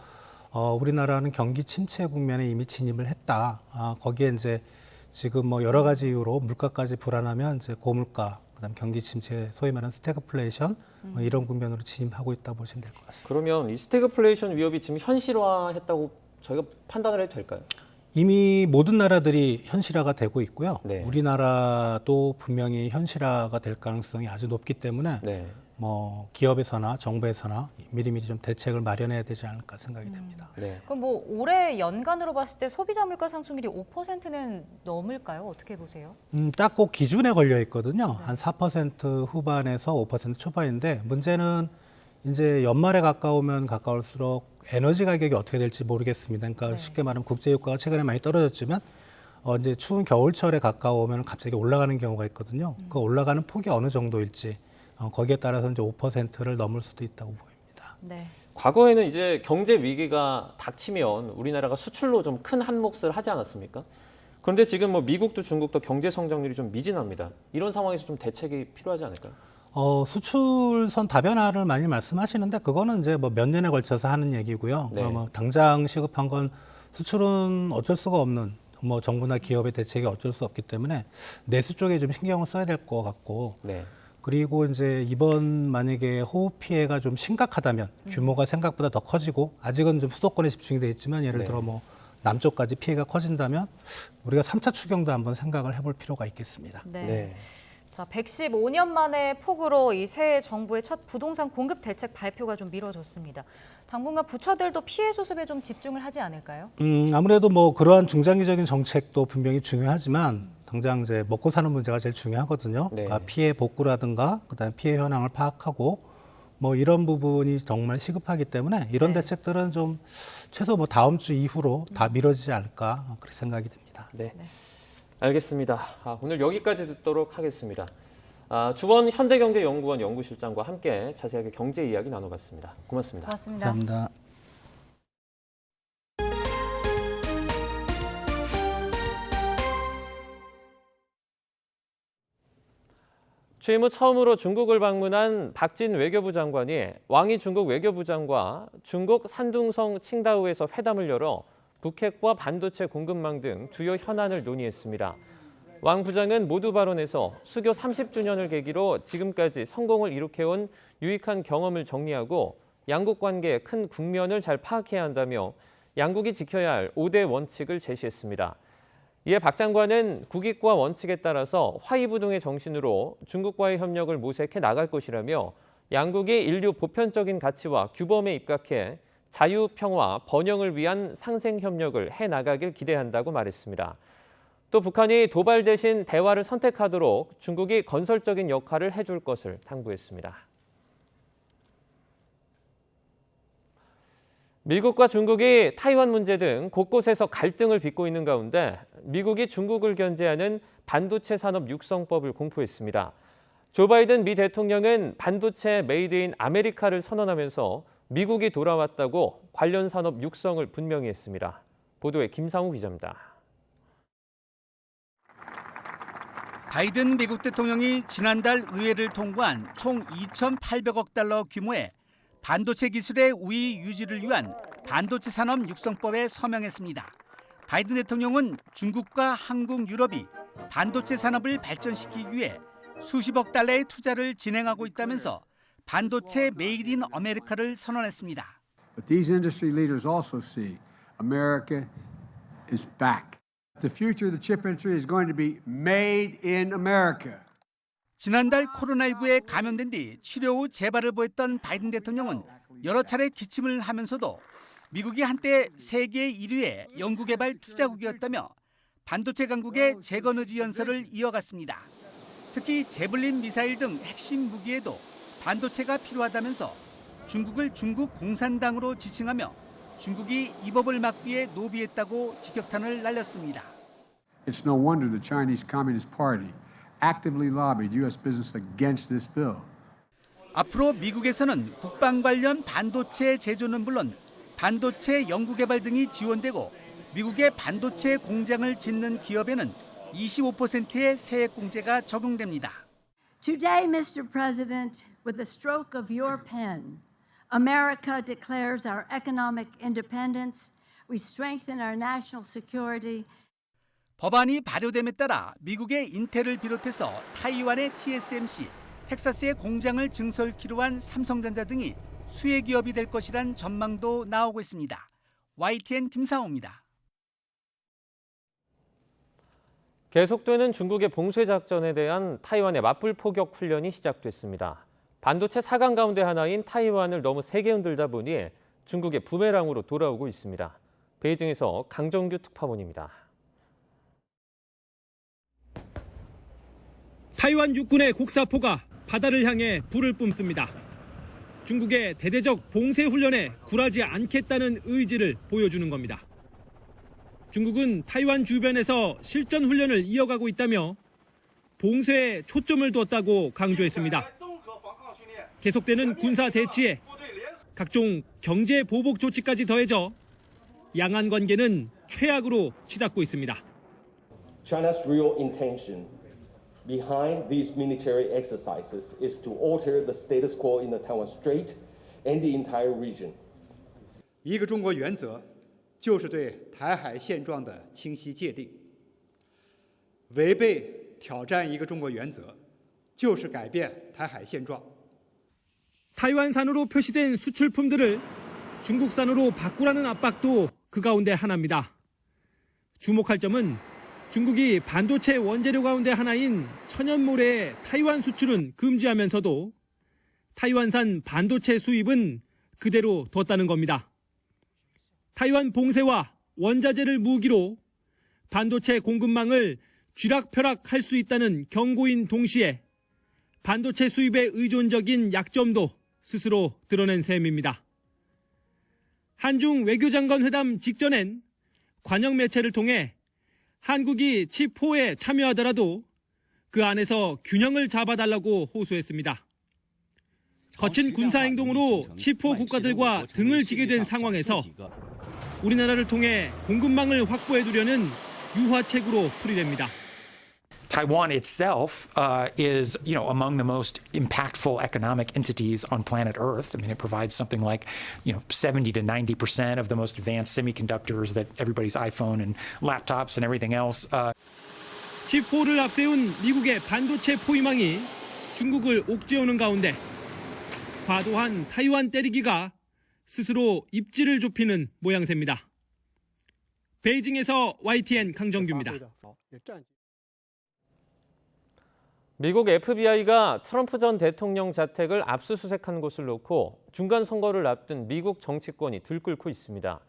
우리나라는 경기 침체 국면에 이미 진입을 했다. 거기에 이제 지금 뭐 여러 가지 이유로 물가까지 불안하면 이제 고물가, 그다음 경기 침체, 소위 말하는 스태그플레이션 뭐 이런 국면으로 진입하고 있다 보시면 될 것 같습니다. 그러면 이 스태그플레이션 위협이 지금 현실화했다고 저희가 판단을 해도 될까요? 이미 모든 나라들이 현실화가 되고 있고요. 우리나라도 분명히 현실화가 될 가능성이 아주 높기 때문에 뭐 기업에서나 정부에서나 미리미리 좀 대책을 마련해야 되지 않을까 생각이 됩니다. 그럼 뭐 올해 연간으로 봤을 때 소비자 물가 상승률이 5%는 넘을까요? 어떻게 보세요? 딱 꼭 기준에 걸려 있거든요. 한 4% 후반에서 5% 초반인데 문제는 이제 연말에 가까우면 가까울수록 에너지 가격이 어떻게 될지 모르겠습니다. 그러니까 쉽게 말하면 국제유가가 최근에 많이 떨어졌지만 이제 추운 겨울철에 가까우면 갑자기 올라가는 경우가 있거든요. 그 올라가는 폭이 어느 정도일지 거기에 따라서 이제 5%를 넘을 수도 있다고 보입니다. 과거에는 이제 경제 위기가 닥치면 우리나라가 수출로 좀 큰 한 몫을 하지 않았습니까? 그런데 지금 뭐 미국도 중국도 경제 성장률이 좀 미진합니다. 이런 상황에서 좀 대책이 필요하지 않을까요? 수출선 다변화를 많이 말씀하시는데 그거는 이제 뭐 몇 년에 걸쳐서 하는 얘기고요. 뭐 당장 시급한 건 수출은 어쩔 수가 없는 뭐 정부나 기업의 대책이 어쩔 수 없기 때문에 내수 쪽에 좀 신경을 써야 될 것 같고 그리고 이제 이번 만약에 호우 피해가 좀 심각하다면 규모가 생각보다 더 커지고 아직은 좀 수도권에 집중이 돼 있지만 예를 들어 뭐 남쪽까지 피해가 커진다면 우리가 3차 추경도 한번 생각을 해볼 필요가 있겠습니다. 자, 115년 만에 폭우로 이 새 정부의 첫 부동산 공급 대책 발표가 좀 미뤄졌습니다. 당분간 부처들도 피해 수습에 좀 집중을 하지 않을까요? 아무래도 뭐 그러한 중장기적인 정책도 분명히 중요하지만 당장 이제 먹고 사는 문제가 제일 중요하거든요. 그러니까 피해 복구라든가 그다음에 피해 현황을 파악하고 뭐 이런 부분이 정말 시급하기 때문에 이런 대책들은 좀 최소 뭐 다음 주 이후로 다 미뤄지지 않을까 그렇게 생각이 됩니다. 네. 알겠습니다. 오늘 여기까지 듣도록 하겠습니다. 주원 현대경제연구원 연구실장과 함께 자세하게 경제 이야기 나눠봤습니다. 고맙습니다. 고맙습니다. 감사합니다. 취임 후 처음으로 중국을 방문한 박진 외교부 장관이 왕이 중국 외교부장과 중국 산둥성 칭다오에서 회담을 열어 북핵과 반도체 공급망 등 주요 현안을 논의했습니다. 왕 부장은 모두 발언에서 수교 30주년을 계기로 지금까지 성공을 이룩해온 유익한 경험을 정리하고 양국 관계의 큰 국면을 잘 파악해야 한다며 양국이 지켜야 할 5대 원칙을 제시했습니다. 이에 박 장관은 국익과 원칙에 따라서 화이부동의 정신으로 중국과의 협력을 모색해 나갈 것이라며 양국이 인류 보편적인 가치와 규범에 입각해 자유, 평화, 번영을 위한 상생 협력을 해나가길 기대한다고 말했습니다. 또 북한이 도발 대신 대화를 선택하도록 중국이 건설적인 역할을 해줄 것을 당부했습니다. 미국과 중국이 타이완 문제 등 곳곳에서 갈등을 빚고 있는 가운데 미국이 중국을 견제하는 반도체 산업 육성법을 공포했습니다. 조 바이든 미 대통령은 반도체 메이드 인 아메리카를 선언하면서 미국이 돌아왔다고 관련 산업 육성을 분명히 했습니다. 보도에 김상우 기자입니다. 바이든 미국 대통령이 지난달 의회를 통과한 총 2,800억 달러 규모의 반도체 기술의 우위 유지를 위한 반도체 산업 육성법에 서명했습니다. 바이든 대통령은 중국과 한국, 유럽이 반도체 산업을 발전시키기 위해 수십억 달러의 투자를 진행하고 있다면서 반도체 메이드 인 아메리카를 선언했습니다. But these industry leaders also see America is back. The future of the chip industry is going to be made in America. 지난달 코로나19에 감염된 뒤 치료 후 재발을 보였던 바이든 대통령은 여러 차례 기침을 하면서도 미국이 한때 세계 1위의 연구개발 투자국이었다며 반도체 강국의 재건 의지 연설을 이어갔습니다. 특히 제블린 미사일 등 핵심 무기에도 반도체가 필요하다면서 중국을 중국 공산당으로 지칭하며 중국이 이 법을 막기 위해 노비했다고 직격탄을 날렸습니다. It's no wonder the Chinese Communist Party actively lobbied U.S. business against this bill. 앞으로 미국에서는 국방 관련 반도체 제조는 물론 반도체 연구개발 등이 지원되고 미국의 반도체 공장을 짓는 기업에는 25%의 세액공제가 적용됩니다. Today, Mr. President, with the stroke of your pen, America declares our economic independence. We strengthen our national security. 법안이 발효됨에 따라 미국의 인텔을 비롯해서 타이완의 TSMC, 텍사스의 공장을 증설키로 한 삼성전자 등이 수혜 기업이 될 것이란 전망도 나오고 있습니다. YTN 김상호입니다. 계속되는 중국의 봉쇄 작전에 대한 타이완의 맞불 포격 훈련이 시작됐습니다. 반도체 4강 가운데 하나인 타이완을 너무 세게 흔들다 보니 중국의 부메랑으로 돌아오고 있습니다. 베이징에서 강정규 특파원입니다. 타이완 육군의 곡사포가 바다를 향해 불을 뿜습니다. 중국의 대대적 봉쇄 훈련에 굴하지 않겠다는 의지를 보여주는 겁니다. 중국은 타이완 주변에서 실전 훈련을 이어가고 있다며 봉쇄에 초점을 두었다고 강조했습니다. 계속되는 군사 대치에 각종 경제 보복 조치까지 더해져 양안 관계는 최악으로 치닫고 있습니다. China's real intention behind these military exercises is to alter the status quo in the Taiwan Strait and the entire region. 一个中国原则就是对台海现状的清晰界定。违背挑战一个中国原则，就是改变台海现状。 타이완산으로 표시된 수출품들을 중국산으로 바꾸라는 압박도 그 가운데 하나입니다. 주목할 점은 중국이 반도체 원재료 가운데 하나인 천연모래의 타이완 수출은 금지하면서도 타이완산 반도체 수입은 그대로 뒀다는 겁니다. 타이완 봉쇄와 원자재를 무기로 반도체 공급망을 쥐락펴락할 수 있다는 경고인 동시에 반도체 수입에 의존적인 약점도 스스로 드러낸 셈입니다. 한중 외교장관 회담 직전엔 관영 매체를 통해 한국이 칩4에 참여하더라도 그 안에서 균형을 잡아달라고 호소했습니다. 거친 군사행동으로 칩4 국가들과 등을 지게 된 상황에서 우리나라를 통해 공급망을 확보해두려는 유화책으로 풀이됩니다. Taiwan itself is, among the most impactful economic entities on planet Earth. I mean, it provides something like, 70 to 90% of the most advanced semiconductors that everybody's iPhone and laptops and everything else. 칩4를 앞세운 미국의 반도체 포위망이 중국을 옥죄오는 가운데 과도한 타이완 때리기가 스스로 입지를 좁히는 모양새입니다. 베이징에서 YTN 강정규입니다. 미국 FBI가 트럼프 전 대통령 자택을 압수수색한 것을 놓고 중간 선거를 앞둔 미국 정치권이 들끓고 있습니다.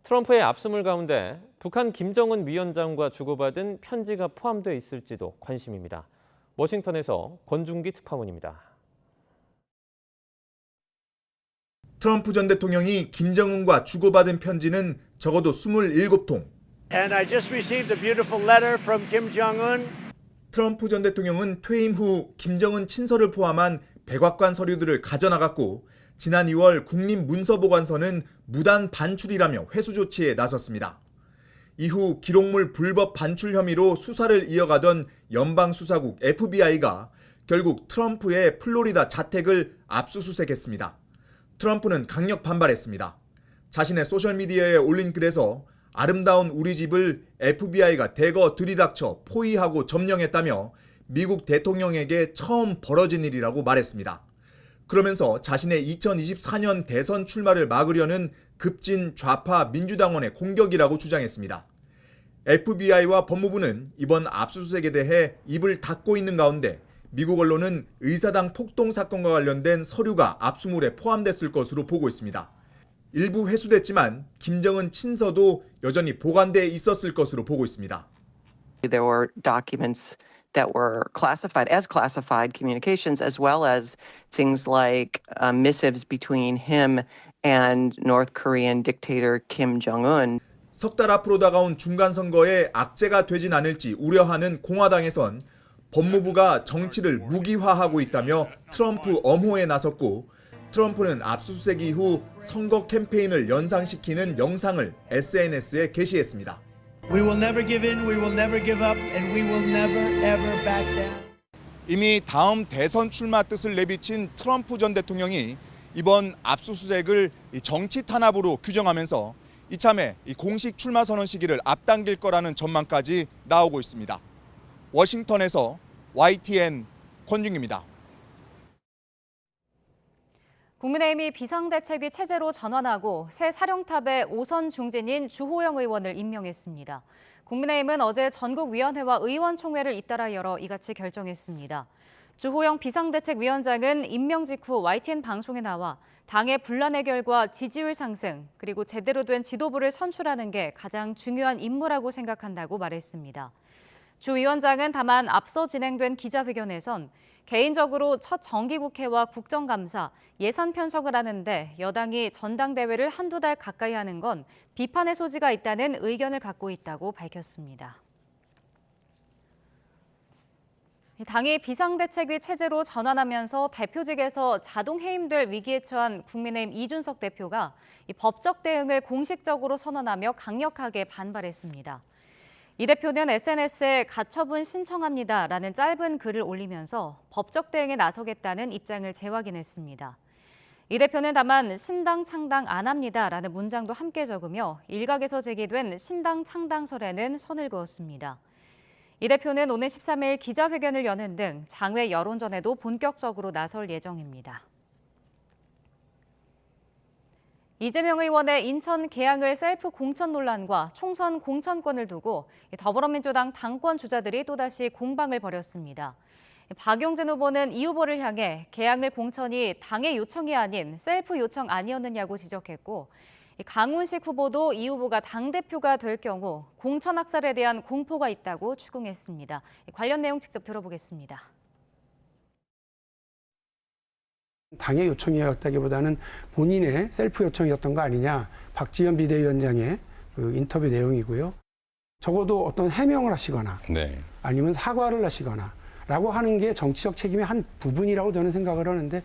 트럼프의 압수물 가운데 북한 김정은 위원장과 주고받은 편지가 포함되어 있을지도 관심입니다. 워싱턴에서 권중기 특파원입니다. 트럼프 전 대통령이 김정은과 주고받은 편지는 적어도 27통. And I just received a beautiful letter from Kim Jong-un. 트럼프 전 대통령은 퇴임 후 김정은 친서를 포함한 백악관 서류들을 가져나갔고 지난 2월 국립문서보관서는 무단 반출이라며 회수 조치에 나섰습니다. 이후 기록물 불법 반출 혐의로 수사를 이어가던 연방수사국 FBI가 결국 트럼프의 플로리다 자택을 압수수색했습니다. 트럼프는 강력 반발했습니다. 자신의 소셜미디어에 올린 글에서 아름다운 우리 집을 FBI가 대거 들이닥쳐 포위하고 점령했다며 미국 대통령에게 처음 벌어진 일이라고 말했습니다. 그러면서 자신의 2024년 대선 출마를 막으려는 급진 좌파 민주당원의 공격이라고 주장했습니다. FBI와 법무부는 이번 압수수색에 대해 입을 닫고 있는 가운데 미국 언론은 의사당 폭동 사건과 관련된 서류가 압수물에 포함됐을 것으로 보고 있습니다. 일부 회수됐지만 김정은 친서도 여전히 보관돼 있었을 것으로 보고 있습니다. There were documents that were classified as classified communications, as well as things like missives between him and North Korean dictator Kim Jong-un. 석 달 앞으로 다가온 중간 선거에 악재가 되진 않을지 우려하는 공화당에선 법무부가 정치를 무기화하고 있다며 트럼프 엄호에 나섰고 트럼프는 압수수색 이후 선거 캠페인을 연상시키는 영상을 SNS에 게시했습니다. We will never give in, we will never give up, and we will never ever back down. 이미 다음 대선 출마 뜻을 내비친 트럼프 전 대통령이 이번 압수수색을 정치 탄압으로 규정하면서 이참에 공식 출마 선언 시기를 앞당길 거라는 전망까지 나오고 있습니다. 워싱턴에서 YTN 권중기입니다. 국민의힘이 비상대책위 체제로 전환하고 새 사령탑의 5선 중진인 주호영 의원을 임명했습니다. 국민의힘은 어제 전국위원회와 의원총회를 잇따라 열어 이같이 결정했습니다. 주호영 비상대책위원장은 임명 직후 YTN 방송에 나와 당의 분란 해결과 지지율 상승, 그리고 제대로 된 지도부를 선출하는 게 가장 중요한 임무라고 생각한다고 말했습니다. 주 위원장은 다만 앞서 진행된 기자회견에선 개인적으로 첫 정기국회와 국정감사, 예산 편성을 하는데 여당이 전당대회를 한두 달 가까이 하는 건 비판의 소지가 있다는 의견을 갖고 있다고 밝혔습니다. 당이 비상대책위 체제로 전환하면서 대표직에서 자동 해임될 위기에 처한 국민의힘 이준석 대표가 법적 대응을 공식적으로 선언하며 강력하게 반발했습니다. 이 대표는 SNS에 가처분 신청합니다라는 짧은 글을 올리면서 법적 대응에 나서겠다는 입장을 재확인했습니다. 이 대표는 다만 신당 창당 안 합니다라는 문장도 함께 적으며 일각에서 제기된 신당 창당설에는 선을 그었습니다. 이 대표는 오늘 13일 기자회견을 여는 등 장외 여론전에도 본격적으로 나설 예정입니다. 이재명 의원의 인천 계양을 셀프 공천 논란과 총선 공천권을 두고 더불어민주당 당권 주자들이 또다시 공방을 벌였습니다. 박용진 후보는 이 후보를 향해 계양을 공천이 당의 요청이 아닌 셀프 요청 아니었느냐고 지적했고, 강훈식 후보도 이 후보가 당대표가 될 경우 공천 학살에 대한 공포가 있다고 추궁했습니다. 관련 내용 직접 들어보겠습니다. 당의 요청이었다기보다는 본인의 셀프 요청이었던 거 아니냐. 박지원 비대위원장의 그 인터뷰 내용이고요. 적어도 어떤 해명을 하시거나 아니면 사과를 하시거나 라고 하는 게 정치적 책임의 한 부분이라고 저는 생각을 하는데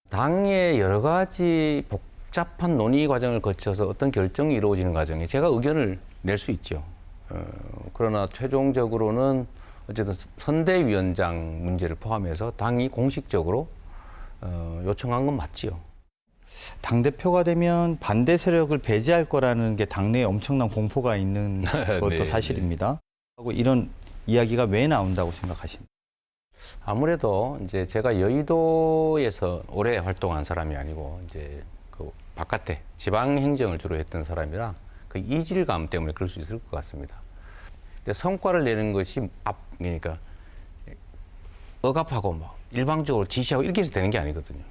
당의 여러 가지 복잡한 논의 과정을 거쳐서 어떤 결정이 이루어지는 과정에 제가 의견을 낼 수 있죠. 그러나 최종적으로는 어쨌든 선대위원장 문제를 포함해서 당이 공식적으로 요청한 건 맞지요. 당대표가 되면 반대 세력을 배제할 거라는 게 당내에 엄청난 공포가 있는 것도 사실입니다. 하고 이런 이야기가 왜 나온다고 생각하십니까? 아무래도 이제 제가 여의도에서 오래 활동한 사람이 아니고 이제 그 바깥에 지방 행정을 주로 했던 사람이라 그 이질감 때문에 그럴 수 있을 것 같습니다. 근데 성과를 내는 것이 그러니까 억압하고 뭐 일방적으로 지시하고 이렇게 해서 되는 게 아니거든요.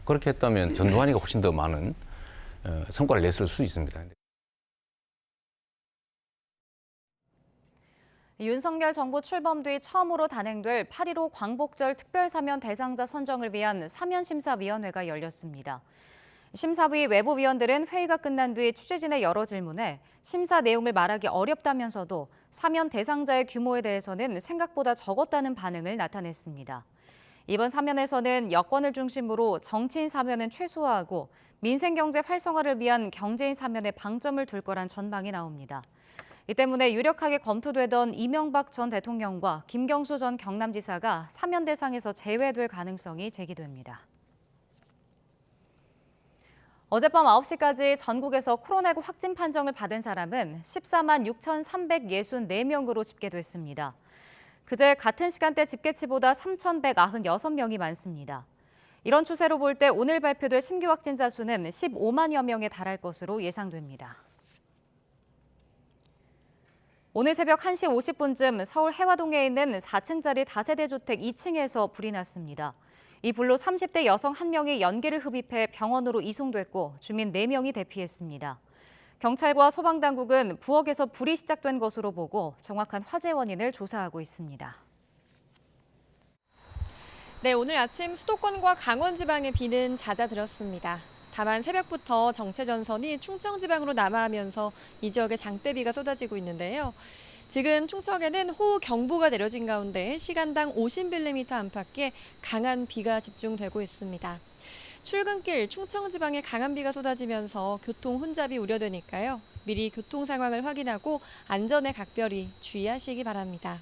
그렇게 했다면 전두환이가 훨씬 더 많은 성과를 냈을 수 있습니다. 윤석열 정부 출범 뒤 처음으로 단행될 8.15 광복절 특별사면 대상자 선정을 위한 사면심사위원회가 열렸습니다. 심사위 외부위원들은 회의가 끝난 뒤 취재진의 여러 질문에 심사 내용을 말하기 어렵다면서도 사면 대상자의 규모에 대해서는 생각보다 적었다는 반응을 나타냈습니다. 이번 사면에서는 여권을 중심으로 정치인 사면은 최소화하고 민생경제 활성화를 위한 경제인 사면에 방점을 둘 거란 전망이 나옵니다. 이 때문에 유력하게 검토되던 이명박 전 대통령과 김경수 전 경남지사가 사면 대상에서 제외될 가능성이 제기됩니다. 어젯밤 9시까지 전국에서 코로나19 확진 판정을 받은 사람은 14만 6,364명으로 집계됐습니다. 그제 같은 시간대 집계치보다 3,196명이 많습니다. 이런 추세로 볼 때 오늘 발표될 신규 확진자 수는 15만여 명에 달할 것으로 예상됩니다. 오늘 새벽 1시 50분쯤 서울 해화동에 있는 4층짜리 다세대 주택 2층에서 불이 났습니다. 이 불로 30대 여성 1명이 연기를 흡입해 병원으로 이송됐고 주민 4명이 대피했습니다. 경찰과 소방당국은 부엌에서 불이 시작된 것으로 보고 정확한 화재 원인을 조사하고 있습니다. 네, 오늘 아침 수도권과 강원 지방에 비는 잦아들었습니다. 다만 새벽부터 정체전선이 충청 지방으로 남하하면서 이 지역에 장대비가 쏟아지고 있는데요. 지금 충청에는 호우경보가 내려진 가운데 시간당 50mm 안팎의 강한 비가 집중되고 있습니다. 출근길 충청 지방에 강한 비가 쏟아지면서 교통 혼잡이 우려되니까요. 미리 교통 상황을 확인하고 안전에 각별히 주의하시기 바랍니다.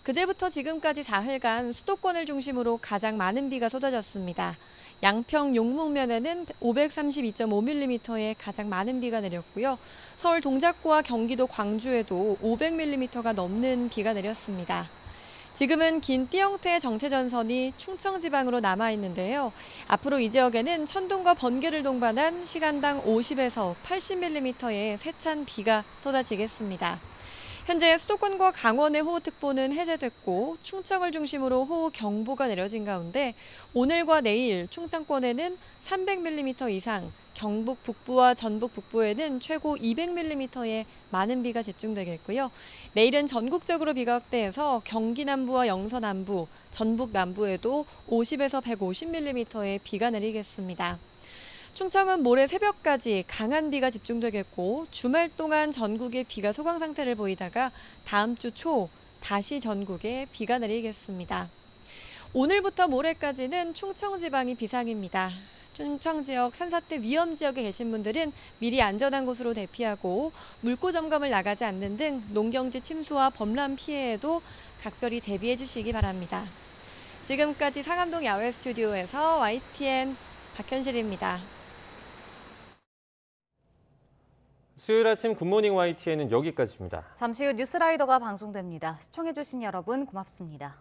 그제부터 지금까지 사흘간 수도권을 중심으로 가장 많은 비가 쏟아졌습니다. 양평 용목면에는 532.5mm의 가장 많은 비가 내렸고요. 서울 동작구와 경기도 광주에도 500mm가 넘는 비가 내렸습니다. 지금은 긴 띠 형태의 정체전선이 충청 지방으로 남아있는데요. 앞으로 이 지역에는 천둥과 번개를 동반한 시간당 50에서 80mm의 세찬 비가 쏟아지겠습니다. 현재 수도권과 강원의 호우특보는 해제됐고 충청을 중심으로 호우경보가 내려진 가운데 오늘과 내일 충청권에는 300mm 이상, 경북 북부와 전북 북부에는 최고 200mm의 많은 비가 집중되겠고요. 내일은 전국적으로 비가 확대해서 경기 남부와 영서 남부, 전북 남부에도 50에서 150mm의 비가 내리겠습니다. 충청은 모레 새벽까지 강한 비가 집중되겠고 주말 동안 전국에 비가 소강 상태를 보이다가 다음 주 초 다시 전국에 비가 내리겠습니다. 오늘부터 모레까지는 충청 지방이 비상입니다. 충청 지역 산사태 위험 지역에 계신 분들은 미리 안전한 곳으로 대피하고 물고 점검을 나가지 않는 등 농경지 침수와 범람 피해에도 각별히 대비해 주시기 바랍니다. 지금까지 상암동 야외 스튜디오에서 YTN 박현실입니다. 수요일 아침 굿모닝 YTN은 여기까지입니다. 잠시 후 뉴스라이더가 방송됩니다. 시청해주신 여러분 고맙습니다.